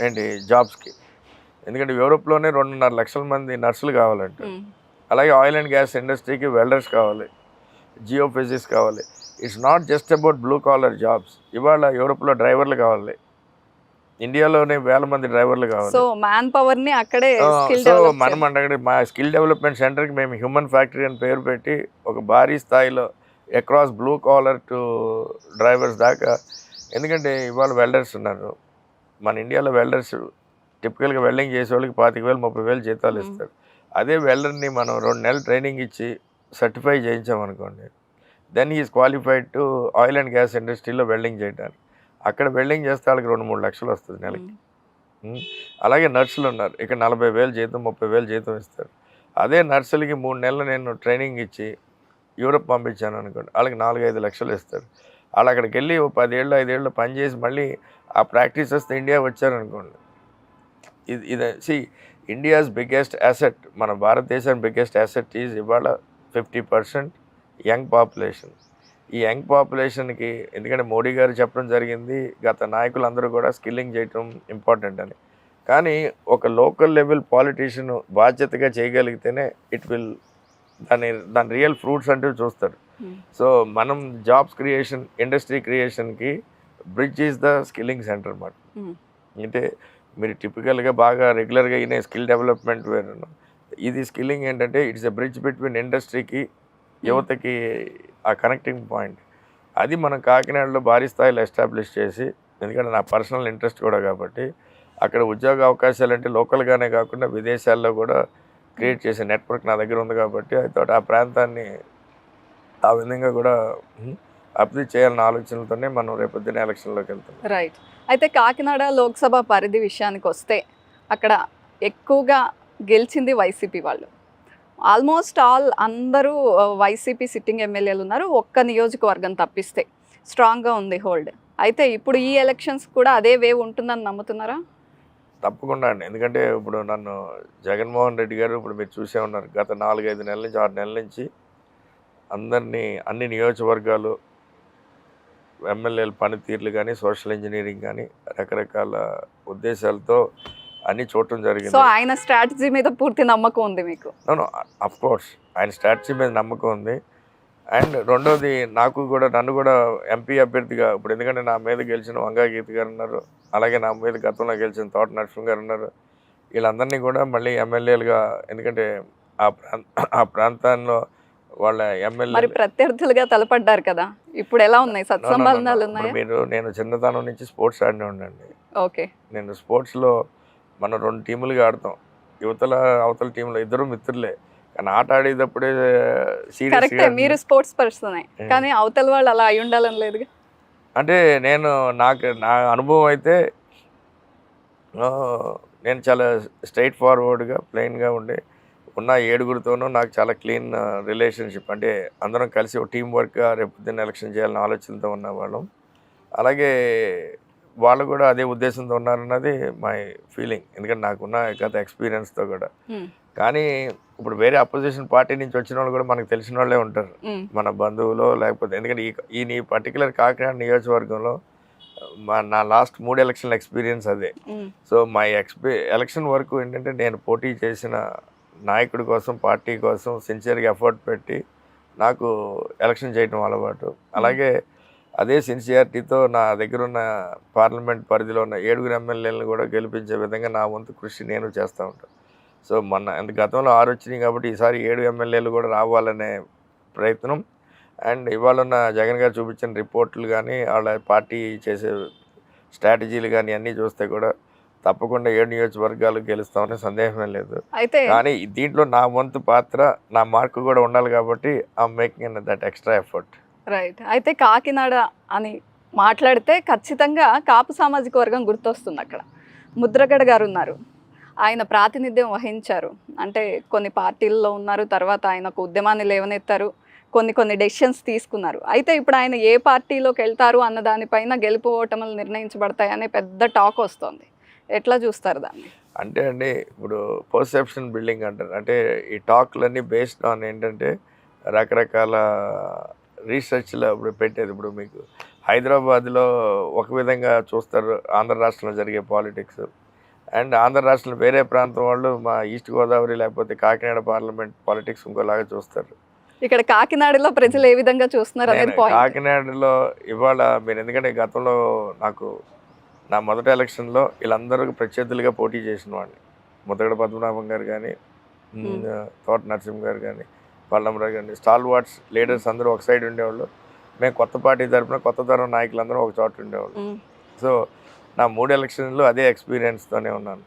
ఏంటి జాబ్స్కి. ఎందుకంటే యూరోప్లోనే 2.5 లక్షల మంది నర్సులు కావాలంట. అలాగే ఆయిల్ అండ్ గ్యాస్ ఇండస్ట్రీకి వెల్డర్స్ కావాలి, జియో ఫిజిక్స్ కావాలి. It's not just about blue collar jobs. ఇవాళ యూరోప్లో డ్రైవర్లు కావాలి, ఇండియాలోనే 1000 మంది డ్రైవర్లు కావాలి. సో మ్యాన్ పవర్ ని అక్కడే స్కిల్ సో డెవలప్ మనం అంటే మా స్కిల్ డెవలప్మెంట్ సెంటర్కి మేము హ్యూమన్ ఫ్యాక్టరీ అని పేరు పెట్టి ఒక భారీ స్థాయిలో across blue collar to drivers దాకా. ఎందుకంటే ఇవాళ వెల్డర్స్ ఉన్నారు మన ఇండియాలో. వెల్డర్స్ టిపికల్గా వెల్డింగ్ చేసే వాళ్ళకి 25,000 30,000 జీతాలు ఇస్తారు. అదే వెల్డర్ని మనం 2 నెలలు ట్రైనింగ్ ఇచ్చి సర్టిఫై చేయించామనుకోండి, then is qualified to oil and gas ఇండస్ట్రీలో వెల్డింగ్ చేయడానికి. అక్కడ వెల్డింగ్ చేస్తే వాళ్ళకి 2-3 లక్షలు వస్తుంది నెలకి. అలాగే నర్సులు ఉన్నారు, ఇక్కడ 40,000 జీతం 30,000 జీతం ఇస్తారు. అదే నర్సులకి 3 నెలలు నేను ట్రైనింగ్ ఇచ్చి యూరోప్ పంపించాను అనుకోండి, వాళ్ళకి 4-5 లక్షలు ఇస్తారు. వాళ్ళు అక్కడికి వెళ్ళి 10 ఏళ్ళు 5 ఏళ్ళు పనిచేసి మళ్ళీ ఆ ప్రాక్టీస్ వస్తే ఇండియా వచ్చారనుకోండి. ఇది ఇండియాస్ బిగ్గెస్ట్ అసెట్, మన భారతదేశం బిగ్గెస్ట్ అసెట్ ఈజ్ ఇవాళ 50% యంగ్ పాపులేషన్. ఈ యంగ్ పాపులేషన్కి ఎందుకంటే మోడీ గారు చెప్పడం జరిగింది, గత నాయకులందరూ కూడా స్కిల్లింగ్ చేయటం ఇంపార్టెంట్ అని. కానీ ఒక లోకల్ లెవెల్ పాలిటీషియన్ బాధ్యతగా చేయగలిగితేనే ఇట్ విల్ దాని రియల్ ఫ్రూట్స్ అంటూ చూస్తారు. సో మనం జాబ్స్ క్రియేషన్ ఇండస్ట్రీ క్రియేషన్కి bridge is the skilling centre అన్నమాట. అంటే మీరు టిపికల్గా బాగా రెగ్యులర్గా అయిన స్కిల్ డెవలప్మెంట్ వేరు, ఇది స్కిల్లింగ్ ఏంటంటే ఇట్స్ ఎ బ్రిడ్జ్ బిట్వీన్ ఇండస్ట్రీకి యువతకి ఆ కనెక్టింగ్ పాయింట్. అది మనం కాకినాడలో భారీ స్థాయిలో ఎస్టాబ్లిష్ చేసి, ఎందుకంటే నా పర్సనల్ ఇంట్రెస్ట్ కూడా కాబట్టి అక్కడ ఉద్యోగ అవకాశాలు అంటే లోకల్గానే కాకుండా విదేశాల్లో కూడా క్రియేట్ చేసే నెట్వర్క్ నా దగ్గర ఉంది కాబట్టి ఆ ప్రాంతాన్ని ఆ విధంగా కూడా అభివృద్ధి చేయాలన్న ఆలోచనలతోనే మనం రేపొద్దున ఎలక్షన్లోకి వెళ్తాం. రైట్. అయితే కాకినాడ లోక్సభ పరిధి విషయానికి వస్తే అక్కడ ఎక్కువగా గెలిచింది వైసీపీ వాళ్ళు. ఆల్మోస్ట్ ఆల్ అందరూ వైసీపీ సిట్టింగ్ ఎమ్మెల్యేలు ఉన్నారు, ఒక్క నియోజకవర్గం తప్పిస్తే స్ట్రాంగ్గా ఉంది హోల్డ్. అయితే ఇప్పుడు ఈ ఎలక్షన్స్ కూడా అదే వేవ్ ఉంటుందని నమ్ముతున్నారా? తప్పకుండా అండి. ఎందుకంటే ఇప్పుడు నన్ను జగన్మోహన్ రెడ్డి గారు ఇప్పుడు మీరు చూసే ఉన్నారు, గత 4-5 నెలల నుంచి 6 నెలల నుంచి అందరినీ అన్ని నియోజకవర్గాలు ఎమ్మెల్యేల పనితీరులు కానీ సోషల్ ఇంజనీరింగ్ కానీ రకరకాల ఉద్దేశాలతో అన్ని చూడటం జరిగింది. సో ఆయన స్ట్రాటజీ మీద పూర్తి నమ్మకం ఉంది మీకు? అఫ్ కోర్స్ ఆయన స్ట్రాటజీ మీద నమ్మకం ఉంది. అండ్ రెండోది నన్ను కూడా ఎంపీ అభ్యర్థిగా ఇప్పుడు ఎందుకంటే నా మీద గెలిచిన వంగా గీత గారు ఉన్నారు, అలాగే నా మీద గతంలో గెలిచిన తోట నరసింహ గారు ఉన్నారు. వీళ్ళందరినీ కూడా మళ్ళీ ఎమ్మెల్యేలుగా, ఎందుకంటే ఆ ప్రాంతాల్లో వాళ్ళ ఎమ్మెల్యే మరి ప్రత్యర్థులుగా తలపడ్డారు కదా, ఇప్పుడు ఎలా ఉన్నాయి? సత్సంబంధాలు ఉన్నాయా? నేను చిన్నతనం నుంచి స్పోర్ట్స్ ఆడినే ఉండండి. ఓకే. నేను స్పోర్ట్స్లో మనం 2 టీములుగా ఆడతాం, అవతల టీంలో ఇద్దరు మిత్రులే, కానీ ఆట ఆడేటప్పుడే కరెక్టే, మీరు స్పోర్ట్స్ పర్సనే, కానీ అవతల వాళ్ళు అలా అయి ఉండాలని లేదుగా. అంటే నా అనుభవం అయితే నేను చాలా స్ట్రైట్ ఫార్వర్డ్గా ప్లెయిన్గా ఉండే ఉన్న 7గురితోనూ నాకు చాలా క్లీన్ రిలేషన్షిప్. అంటే అందరం కలిసి ఒక టీం వర్క్గా రేపు ఎలక్షన్ చేయాలన్న ఆలోచనతో ఉన్నవాళ్ళం. అలాగే వాళ్ళు కూడా అదే ఉద్దేశంతో ఉన్నారన్నది మై ఫీలింగ్, ఎందుకంటే నాకున్న గత ఎక్స్పీరియన్స్తో కూడా. కానీ ఇప్పుడు వేరే అపోజిషన్ పార్టీ నుంచి వచ్చిన వాళ్ళు కూడా మనకు తెలిసిన వాళ్ళే ఉంటారు, మన బంధువులు లేకపోతే. ఎందుకంటే ఈ పర్టికులర్ కాకినాడ నియోజకవర్గంలో నా లాస్ట్ 3 ఎలక్షన్ల ఎక్స్పీరియన్స్ అదే. సో మై ఎలక్షన్ వరకు ఏంటంటే నేను పోటీ చేసిన నాయకుడి కోసం పార్టీ కోసం సిన్సియర్గా ఎఫర్ట్ పెట్టి నాకు ఎలక్షన్ చేయడం అలవాటు. అలాగే అదే సిన్సియారిటీతో నా దగ్గర ఉన్న పార్లమెంట్ పరిధిలో ఉన్న 7 ఎమ్మెల్యేలను కూడా గెలిపించే విధంగా నా వంతు కృషి నేను చేస్తూ ఉంటాను. సో గతంలో 6 వచ్చినాయి కాబట్టి ఈసారి 7 ఎమ్మెల్యేలు కూడా రావాలనే ప్రయత్నం. అండ్ ఇవాళ ఉన్న జగన్ గారు చూపించిన రిపోర్ట్లు కానీ వాళ్ళ పార్టీ చేసే స్ట్రాటజీలు కానీ అన్నీ చూస్తే కూడా తప్పకుండా 7 నియోజకవర్గాలు గెలుస్తామనే సందేహమే లేదు. అయితే కానీ దీంట్లో నా వంతు పాత్ర, నా మార్కు కూడా ఉండాలి కాబట్టి I'm making that extra effort. Right. అయితే కాకినాడ అని మాట్లాడితే ఖచ్చితంగా కాపు సామాజిక వర్గం గుర్తొస్తుంది. అక్కడ ముద్రగడ గారు ఉన్నారు, ఆయన ప్రాతినిధ్యం వహించారు. అంటే కొన్ని పార్టీల్లో ఉన్నారు, తర్వాత ఆయన ఒక ఉద్యమాన్ని లేవనెత్తారు, కొన్ని డెసిషన్స్ తీసుకున్నారు. అయితే ఇప్పుడు ఆయన ఏ పార్టీలోకి వెళ్తారు అన్న దానిపైన గెలుపు ఓటములు నిర్ణయించబడతాయనే పెద్ద టాక్ వస్తుంది. ఎట్లా చూస్తారు దాన్ని? అంటే అండి, ఇప్పుడు పర్సెప్షన్ బిల్డింగ్ అంటారు. అంటే ఈ టాక్లన్నీ బేస్డ్ ఆన్ ఏంటంటే రకరకాల రీసెర్చ్లో ఇప్పుడు పెట్టేది. ఇప్పుడు మీకు హైదరాబాద్లో ఒక విధంగా చూస్తారు ఆంధ్ర రాష్ట్రంలో జరిగే పాలిటిక్స్, అండ్ ఆంధ్ర రాష్ట్రంలో వేరే ప్రాంతం వాళ్ళు మా ఈస్ట్ గోదావరి లేకపోతే కాకినాడ పార్లమెంట్ పాలిటిక్స్ ఇంకోలాగా చూస్తారు. ఇక్కడ కాకినాడలో ప్రజలు ఏ విధంగా చూస్తున్నారు అనేది పాయింట్. కాకినాడలో ఇవాళ మీరు ఎందుకంటే గతంలో నాకు నా మొదటి ఎలక్షన్లో వీళ్ళందరూ ప్రత్యర్థులుగా పోటీ చేసిన వాడిని. ముద్రగడ పద్మనాభం గారు కానీ, తోట నరసింహ గారు కానీ, పల్లమరావు గారిని, స్టాల్ వాట్స్ లీడర్స్ అందరూ ఒక సైడ్ ఉండేవాళ్ళు. మేము కొత్త పార్టీ తరఫున కొత్త తరం నాయకులందరూ ఒక చోట ఉండేవాళ్ళు. సో నా 3 ఎలక్షన్లు అదే ఎక్స్పీరియన్స్తోనే ఉన్నాను.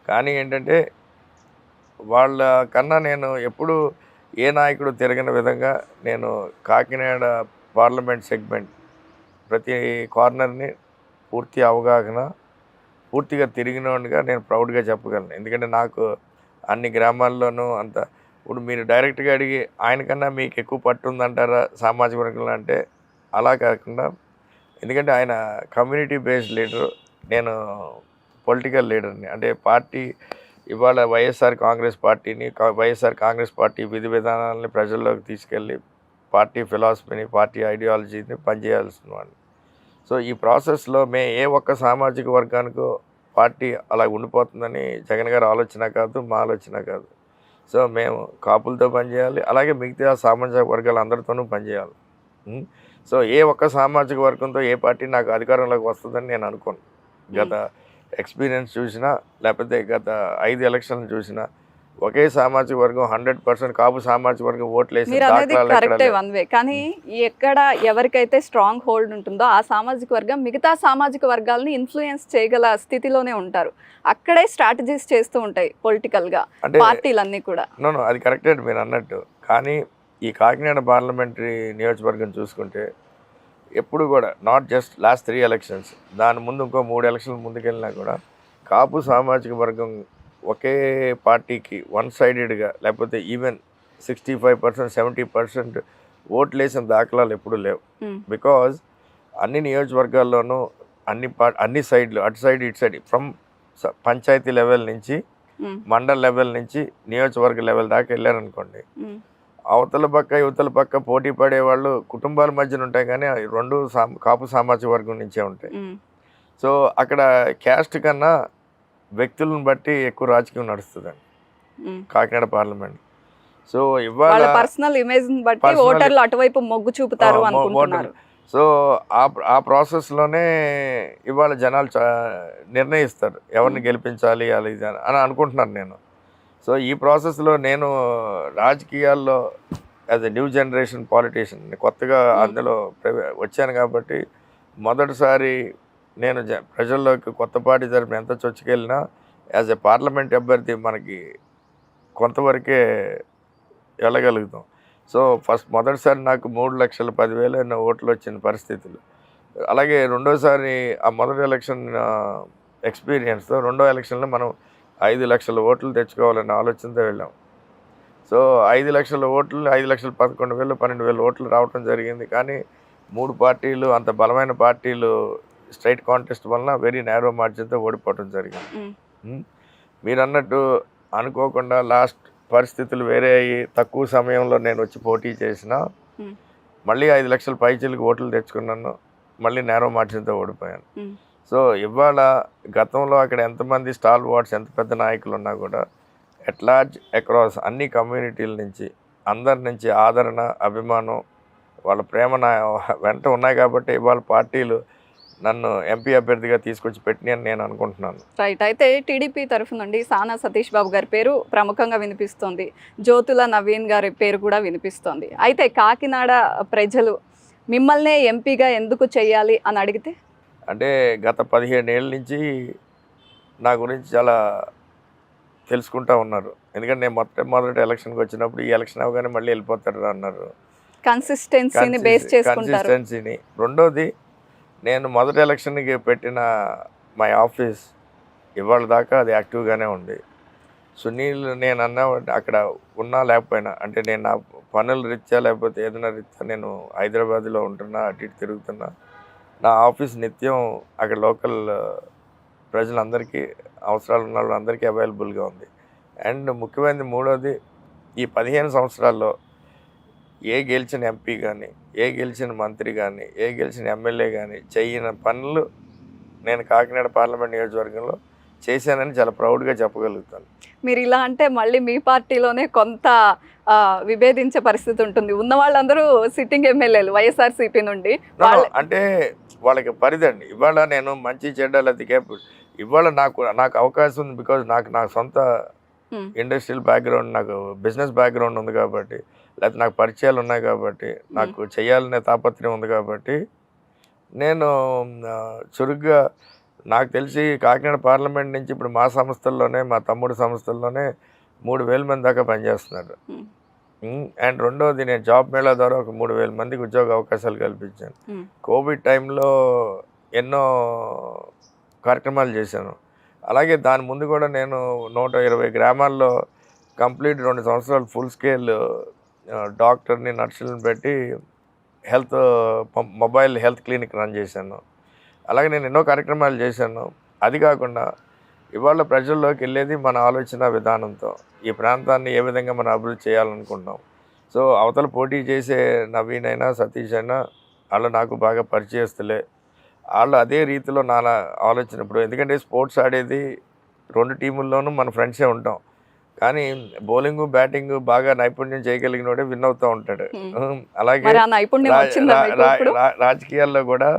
కానీ ఏంటంటే వాళ్ళ కన్నా నేను ఎప్పుడు ఏ నాయకుడు తిరగని విధంగా నేను కాకినాడ పార్లమెంట్ సెగ్మెంట్ ప్రతి కార్నర్ని పూర్తి అవగాహన, పూర్తిగా తిరిగినోడిగా నేను ప్రౌడ్గా చెప్పగలను. ఎందుకంటే నాకు అన్ని గ్రామాల్లోనూ అంత ఇప్పుడు మీరు డైరెక్ట్గా అడిగి ఆయనకన్నా మీకు ఎక్కువ పట్టు ఉందంటారా సామాజిక వర్గంలో అంటే అలా కాకుండా, ఎందుకంటే ఆయన కమ్యూనిటీ బేస్డ్ లీడరు, నేను పొలిటికల్ లీడర్ని. అంటే పార్టీ ఇవాళ వైఎస్ఆర్ కాంగ్రెస్ పార్టీ విధి విధానాలని ప్రజల్లోకి తీసుకెళ్ళి పార్టీ ఫిలాసఫీని, పార్టీ ఐడియాలజీని పనిచేయాల్సిన వాడిని. సో ఈ ప్రాసెస్లో ఏ ఒక్క సామాజిక వర్గానికో పార్టీ అలా ఉండిపోతుందని జగన్ గారు ఆలోచన కాదు, మా ఆలోచన కాదు. సో మేము కాపులతో పనిచేయాలి, అలాగే మిగతా సామాజిక వర్గాలు అందరితోనూ పనిచేయాలి. సో ఏ ఒక్క సామాజిక వర్గంతో ఏ పార్టీ నాకు అధికారంలోకి వస్తుందని నేను అనుకోను. గత ఎక్స్పీరియన్స్ చూసినా లేకపోతే గత 5 ఎలక్షన్లు చూసినా ఒకే సామాజిక వర్గం 100% కాపు సామాజిక వర్గం ఓట్లు వేసి మీరు అనేది కరెక్టే వన్ వే. కానీ ఎక్కడ ఎవరికైతే స్ట్రాంగ్ హోల్డ్ ఉంటుందో ఆ సామాజిక వర్గం మిగతా సామాజిక వర్గాలని ఇన్ఫ్లుయెన్స్ చేయగల స్థితిలోనే ఉంటారు. అక్కడే స్ట్రాటజీస్ చేస్తూ ఉంటాయి పొలిటికల్గా పార్టీలన్నీ కూడా. నో అది కరెక్టే మీరు అన్నట్టు. కానీ ఈ కాకినాడ పార్లమెంటరీ నియోజకవర్గం చూసుకుంటే ఎప్పుడు కూడా నాట్ జస్ట్ లాస్ట్ 3 ఎలక్షన్స్, దాని ముందు ఇంకో 3 ఎలక్షన్ల ముందుకెళ్ళినా కూడా కాపు సామాజిక వర్గం ఒకే పార్టీకి వన్ సైడెడ్గా లేకపోతే ఈవెన్ 65%, 70% ఓట్లు వేసిన దాఖలాలు ఎప్పుడు లేవు. బికాజ్ అన్ని నియోజకవర్గాల్లోనూ అన్ని సైడ్లు, అటు సైడ్ ఇటు సైడ్, ఫ్రమ్ పంచాయతీ లెవెల్ నుంచి మండల్ లెవెల్ నుంచి నియోజకవర్గ లెవెల్ దాకా వెళ్ళారనుకోండి, అవతల పక్క యువతల పక్క పోటీ పడేవాళ్ళు కుటుంబాల మధ్యన ఉంటాయి, కానీ 2 కాపు సామాజిక వర్గం నుంచే ఉంటాయి. సో అక్కడ క్యాస్ట్ కన్నా వ్యక్తులను బట్టి ఎక్కువ రాజకీయం నడుస్తుందండి కాకినాడ పార్లమెంట్. సో ఇవాళ పర్సనల్ ఇమేజ్ బట్టి ఓటర్లు అటువైపు మొగ్గు చూపుతారు అనుకుంటున్నారు. సో ఆ ప్రాసెస్లోనే ఇవాళ జనాలు నిర్ణయిస్తారు ఎవరిని గెలిపించాలి అది అని అనుకుంటున్నాను నేను. సో ఈ ప్రాసెస్లో నేను రాజకీయాల్లో as a new generation politician కొత్తగా అందులో వచ్చాను కాబట్టి మొదటిసారి నేను ప్రజల్లోకి కొత్త పార్టీ తరపున ఎంత చొచ్చుకెళ్ళినా యాజ్ ఎ పార్లమెంట్ అభ్యర్థి మనకి కొంతవరకే వెళ్ళగలుగుతాం. సో మొదటిసారి నాకు 3,10,000 ఓట్లు వచ్చిన పరిస్థితులు. అలాగే రెండోసారి ఆ మొదటి ఎలక్షన్ ఎక్స్పీరియన్స్తో రెండో ఎలక్షన్లో మనం 5 లక్షల ఓట్లు తెచ్చుకోవాలనే ఆలోచనతో వెళ్ళాం. సో 5 లక్షల ఓట్లు 5,11,000, 12,000 ఓట్లు రావటం జరిగింది. కానీ 3 పార్టీలు అంత బలమైన పార్టీలు స్ట్రైట్ కాంటెస్ట్ వలన వెరీ నేరో మార్జిన్తో ఓడిపోవటం జరిగింది. మీరు అన్నట్టు అనుకోకుండా లాస్ట్ పరిస్థితులు వేరే అయ్యి తక్కువ సమయంలో నేను వచ్చి పోటీ చేసిన మళ్ళీ 5 లక్షల పైచీలకు ఓట్లు తెచ్చుకున్నాను, మళ్ళీ నేరో మార్జిన్తో ఓడిపోయాను. సో ఇవాళ గతంలో అక్కడ ఎంతమంది స్టాల్ వార్డ్స్ ఎంత పెద్ద నాయకులు ఉన్నా కూడా ఎట్ లార్జ్ అక్రాస్ అన్ని కమ్యూనిటీల నుంచి అందరి నుంచి ఆదరణ, అభిమానం, వాళ్ళ ప్రేమ వెంట ఉన్నాయి కాబట్టి ఇవాళ పార్టీలు నన్ను ఎంపీ అభ్యర్థిగా తీసుకొచ్చి పెట్టినని నేను అనుకుంటున్నాను. రైట్. అయితే టీడీపీ తరఫు నుండి సానా సతీష్ బాబు గారి పేరు ప్రముఖంగా వినిపిస్తోంది. జ్యోతుల నవీన్ గారి పేరు కూడా వినిపిస్తోంది. అయితే కాకినాడ ప్రజలు మిమ్మల్నే ఎంపీగా ఎందుకు చేయాలి అని అడిగితే? అంటే గత 15 ఏళ్ళ నుంచి నా గురించి చాలా తెలుసుకుంటా ఉన్నారు. ఎందుకంటే నేను మొదటి ఎలక్షన్కి వచ్చినప్పుడు ఈ ఎలక్షన్ అవగానే మళ్ళీ వెళ్ళిపోతారు అన్నారు. కన్సిస్టెన్సీని బేస్ చేసుకుంటారు. కన్సిస్టెన్సీని. రెండోది, నేను మొదటి ఎలక్షన్కి పెట్టిన మై ఆఫీస్ ఇవాళ దాకా అది యాక్టివ్గానే ఉంది. సునీల్ నేను అన్నా అక్కడ ఉన్నా లేకపోయినా, అంటే నేను నా పనుల రీత్యా లేకపోతే ఏదైనా రీత్యా నేను హైదరాబాద్లో ఉంటున్నా, అటు ఇటు తిరుగుతున్నా, నా ఆఫీస్ నిత్యం అక్కడ లోకల్ ప్రజలందరికీ, అవసరాలు ఉన్న వాళ్ళందరికీ అవైలబుల్గా ఉంది. అండ్ ముఖ్యమైనది మూడోది, ఈ 15 సంవత్సరాల్లో ఏ గెలిచిన ఎంపీ కానీ, ఏ గెలిచిన మంత్రి కానీ, ఏ గెలిచిన ఎమ్మెల్యే కానీ చేయని పనులు నేను కాకినాడ పార్లమెంట్ నియోజకవర్గంలో చేశానని చాలా ప్రౌడ్గా చెప్పగలుగుతాను. మీరు ఇలా అంటే మళ్ళీ మీ పార్టీలోనే కొంత విభేదించే పరిస్థితి ఉంటుంది. ఉన్న వాళ్ళందరూ సిట్టింగ్ ఎమ్మెల్యేలు వైఎస్ఆర్సీపీ నుండి. అంటే వాళ్ళకి పరిదండి. ఇవాళ నేను మంచి చెడ్డలది కేపబుల్. ఇవాళ నాకు అవకాశం ఉంది. బికాజ్ నా సొంత ఇండస్ట్రియల్ బ్యాక్గ్రౌండ్, నాకు బిజినెస్ బ్యాక్గ్రౌండ్ ఉంది కాబట్టి, లేకపోతే నాకు పరిచయాలు ఉన్నాయి కాబట్టి, నాకు చేయాలనే తాపత్రయం ఉంది కాబట్టి, నేను చురుగ్గా, నాకు తెలిసి కాకినాడ పార్లమెంట్ నుంచి ఇప్పుడు మా సంస్థల్లోనే, మా తమ్ముడి సంస్థల్లోనే 3,000 మంది దాకా పనిచేస్తున్నారు. అండ్ రెండోది, నేను జాబ్ మేళా ద్వారా ఒక 3,000 మందికి ఉద్యోగ అవకాశాలు కల్పించాను. కోవిడ్ టైంలో ఎన్నో కార్యక్రమాలు చేశాను. అలాగే దాని ముందు కూడా నేను 120 గ్రామాల్లో కంప్లీట్ 2 సంవత్సరాలు ఫుల్ స్కేల్ డాక్టర్ని, నర్సులను పెట్టి మొబైల్ హెల్త్ క్లినిక్ రన్ చేశాను. అలాగే నేను ఎన్నో కార్యక్రమాలు చేశాను. అది కాకుండా ఇవాళ ప్రజల్లోకి వెళ్ళేది మన ఆలోచన విధానంతో, ఈ ప్రాంతాన్ని ఏ విధంగా మనం అభివృద్ధి చేయాలనుకుంటున్నాం. సో అవతల పోటీ చేసే నవీన్ అయినా సతీష్ అయినా వాళ్ళు నాకు బాగా పరిచయస్తులే. వాళ్ళు అదే రీతిలో నా ఆలోచన. ఇప్పుడు ఎందుకంటే స్పోర్ట్స్ ఆడేది 2 టీముల్లోనూ మన ఫ్రెండ్సే ఉంటాం. కానీ బౌలింగ్, బ్యాటింగ్ బాగా నైపుణ్యం చేయగలిగినోడే విన్ అవుతూ ఉంటాడు. అలాగే రాజకీయాల్లో కూడా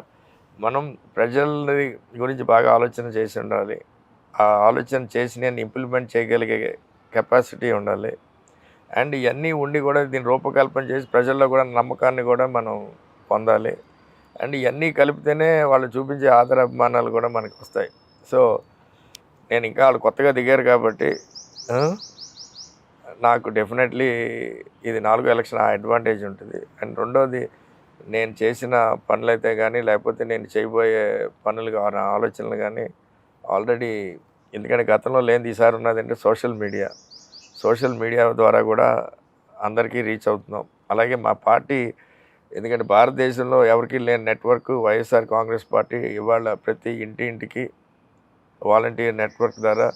మనం ప్రజల గురించి బాగా ఆలోచన చేసి ఉండాలి. ఆ ఆలోచన చేసి నేను ఇంప్లిమెంట్ చేయగలిగే కెపాసిటీ ఉండాలి. అండ్ ఇవన్నీ ఉండి కూడా దీన్ని రూపకల్పన చేసి ప్రజల్లో కూడా నమ్మకాన్ని కూడా మనం పొందాలి. అండ్ ఇవన్నీ కలిపితేనే వాళ్ళు చూపించే ఆదర అభిమానాలు కూడా మనకు వస్తాయి. సో నేను ఇంకా వాళ్ళు కొత్తగా దిగారు కాబట్టి నాకు డెఫినెట్లీ ఇది 4వ ఎలక్షన్ ఆ అడ్వాంటేజ్ ఉంటుంది. అండ్ రెండోది, నేను చేసిన పనులైతే కానీ, లేకపోతే నేను చేయబోయే పనులు కానీ, ఆలోచనలు కానీ ఆల్రెడీ, ఎందుకంటే గతంలో లేనిది ఈసారి ఉన్నదంటే సోషల్ మీడియా ద్వారా కూడా అందరికీ రీచ్ అవుతున్నాం. అలాగే మా పార్టీ, ఎందుకంటే భారతదేశంలో ఎవరికి లేని నెట్వర్క్ వైఎస్ఆర్ కాంగ్రెస్ పార్టీ ఇవాళ ప్రతి ఇంటికి వాలంటీర్ నెట్వర్క్ ద్వారా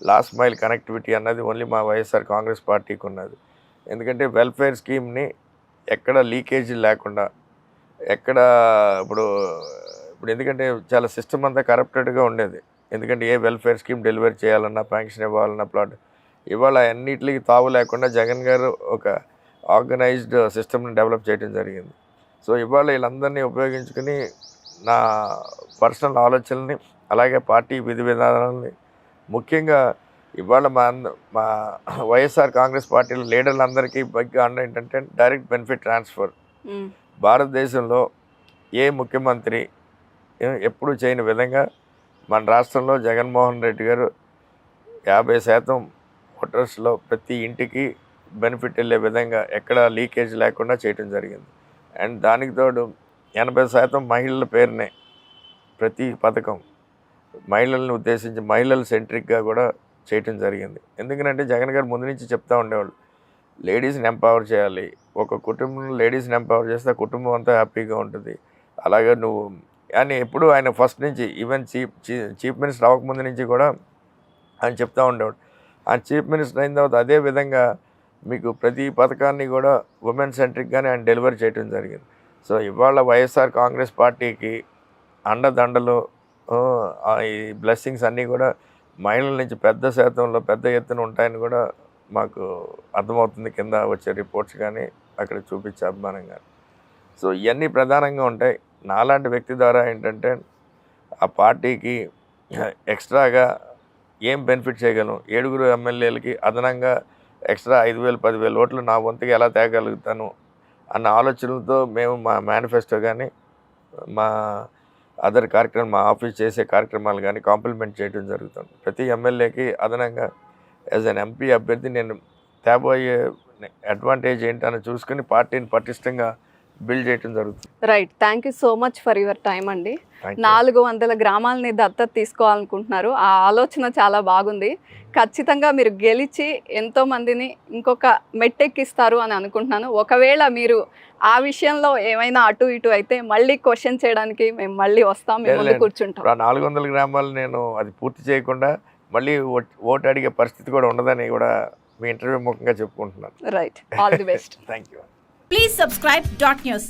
లాస్ట్ మైల్ కనెక్టివిటీ అన్నది ఓన్లీ మా వైఎస్ఆర్ కాంగ్రెస్ పార్టీకి ఉన్నది. ఎందుకంటే వెల్ఫేర్ స్కీమ్ని ఎక్కడ లీకేజీ లేకుండా, ఎక్కడ ఇప్పుడు ఎందుకంటే చాలా సిస్టమ్ అంతా కరప్టెడ్గా ఉండేది. ఎందుకంటే ఏ వెల్ఫేర్ స్కీమ్ డెలివరీ చేయాలన్నా, పెన్షన్ ఇవ్వాలన్నా, ప్లాట్ ఇవాళ అన్నిటికి తావు లేకుండా జగన్ గారు ఒక ఆర్గనైజ్డ్ సిస్టమ్ని డెవలప్ చేయడం జరిగింది. సో ఇవాళ వీళ్ళందరినీ ఉపయోగించుకుని నా పర్సనల్ ఆలోచనల్ని, అలాగే పార్టీ విధి విధానాలని, ముఖ్యంగా ఇవాళ మా వైఎస్ఆర్ కాంగ్రెస్ పార్టీలో లీడర్లందరికీ బగ్గా అండ ఏంటంటే డైరెక్ట్ బెనిఫిట్ ట్రాన్స్ఫర్. భారతదేశంలో ఏ ముఖ్యమంత్రి ఎప్పుడు చేయని విధంగా మన రాష్ట్రంలో జగన్మోహన్ రెడ్డి గారు 50% ఓటర్స్లో ప్రతి ఇంటికి బెనిఫిట్ వెళ్ళే విధంగా ఎక్కడ లీకేజ్ లేకుండా చేయడం జరిగింది. అండ్ దానికి తోడు 80% మహిళల పేరునే ప్రతి పథకం మహిళలను ఉద్దేశించి మహిళలు సెంట్రిక్గా కూడా చేయటం జరిగింది. ఎందుకంటే జగన్ గారు ముందు నుంచి చెప్తూ ఉండేవాళ్ళు, లేడీస్ని ఎంపవర్ చేయాలి. ఒక కుటుంబంలో లేడీస్ని ఎంపవర్ చేస్తే ఆ కుటుంబం అంతా హ్యాపీగా ఉంటుంది. అలాగే నువ్వు అని ఎప్పుడు ఆయన ఫస్ట్ నుంచి, ఈవెన్ చీఫ్ మినిస్టర్ అవ్వకముందు నుంచి కూడా ఆయన చెప్తూ ఉండేవాడు. ఆయన చీఫ్ మినిస్టర్ అయిన తర్వాత అదే విధంగా మీకు ప్రతి పథకాన్ని కూడా ఉమెన్ సెంట్రిక్గానే ఆయన డెలివరీ చేయడం జరిగింది. సో ఇవాళ వైఎస్ఆర్ కాంగ్రెస్ పార్టీకి అండదండలు, ఈ బ్లెస్సింగ్స్ అన్నీ కూడా మహిళల నుంచి పెద్ద శాతంలో పెద్ద ఎత్తున ఉంటాయని కూడా మాకు అర్థమవుతుంది. కింద వచ్చే రిపోర్ట్స్ కానీ, అక్కడ చూపించే అభిమానం కానీ. సో ఇవన్నీ ప్రధానంగా ఉంటాయి. నాలాంటి వ్యక్తి ద్వారా ఏంటంటే ఆ పార్టీకి ఎక్స్ట్రాగా ఏం బెనిఫిట్ చేయగలను, 7 ఎమ్మెల్యేలకి అదనంగా ఎక్స్ట్రా 5,000 10,000 ఓట్లు నా వంతుగా ఎలా తేగలుగుతాను అన్న ఆలోచనలతో మేము మా మేనిఫెస్టో కానీ మా అదర్ కార్యక్రమం మా ఆఫీస్ చేసే కార్యక్రమాలు కానీ కాంప్లిమెంట్ చేయడం జరుగుతుంది. ప్రతి ఎమ్మెల్యేకి అదనంగా యాజ్ అన్ ఎంపీ అభ్యర్థి నేను తేబోయే అడ్వాంటేజ్ ఏంటని చూసుకుని పార్టీని పటిష్టంగా బిల్డ్ చేయడం జరుగుతుంది. Right, thank you so much for your time అండి. Thank you. 400 గ్రామాలని దత్తత తీసుకోవాలనుకుంటున్నారు. ఆ ఆలోచన చాలా బాగుంది. ఖచ్చితంగా మీరు గెలిచి ఎంతో మందిని ఇంకొక మెట్టెక్కిస్తారు అని అనుకుంటున్నాను. ఒకవేళ మీరు ఆ విషయంలో ఏమైనా అటు ఇటు అయితే మళ్ళీ క్వశ్చన్ చేయడానికి మేము మళ్ళీ వస్తాం, మీ ముందు కూర్చుంటాం. ఇప్పుడు ఆ 400 గ్రామాలు నేను అది పూర్తి చేయకుండా మళ్ళీ ఓటు అడిగే పరిస్థితి కూడా ఉండదని కూడా మీ ఇంటర్వ్యూ ముఖంగా చెప్పుకుంటున్నాను. Right, all the best. Thank you. Please subscribe Dot News.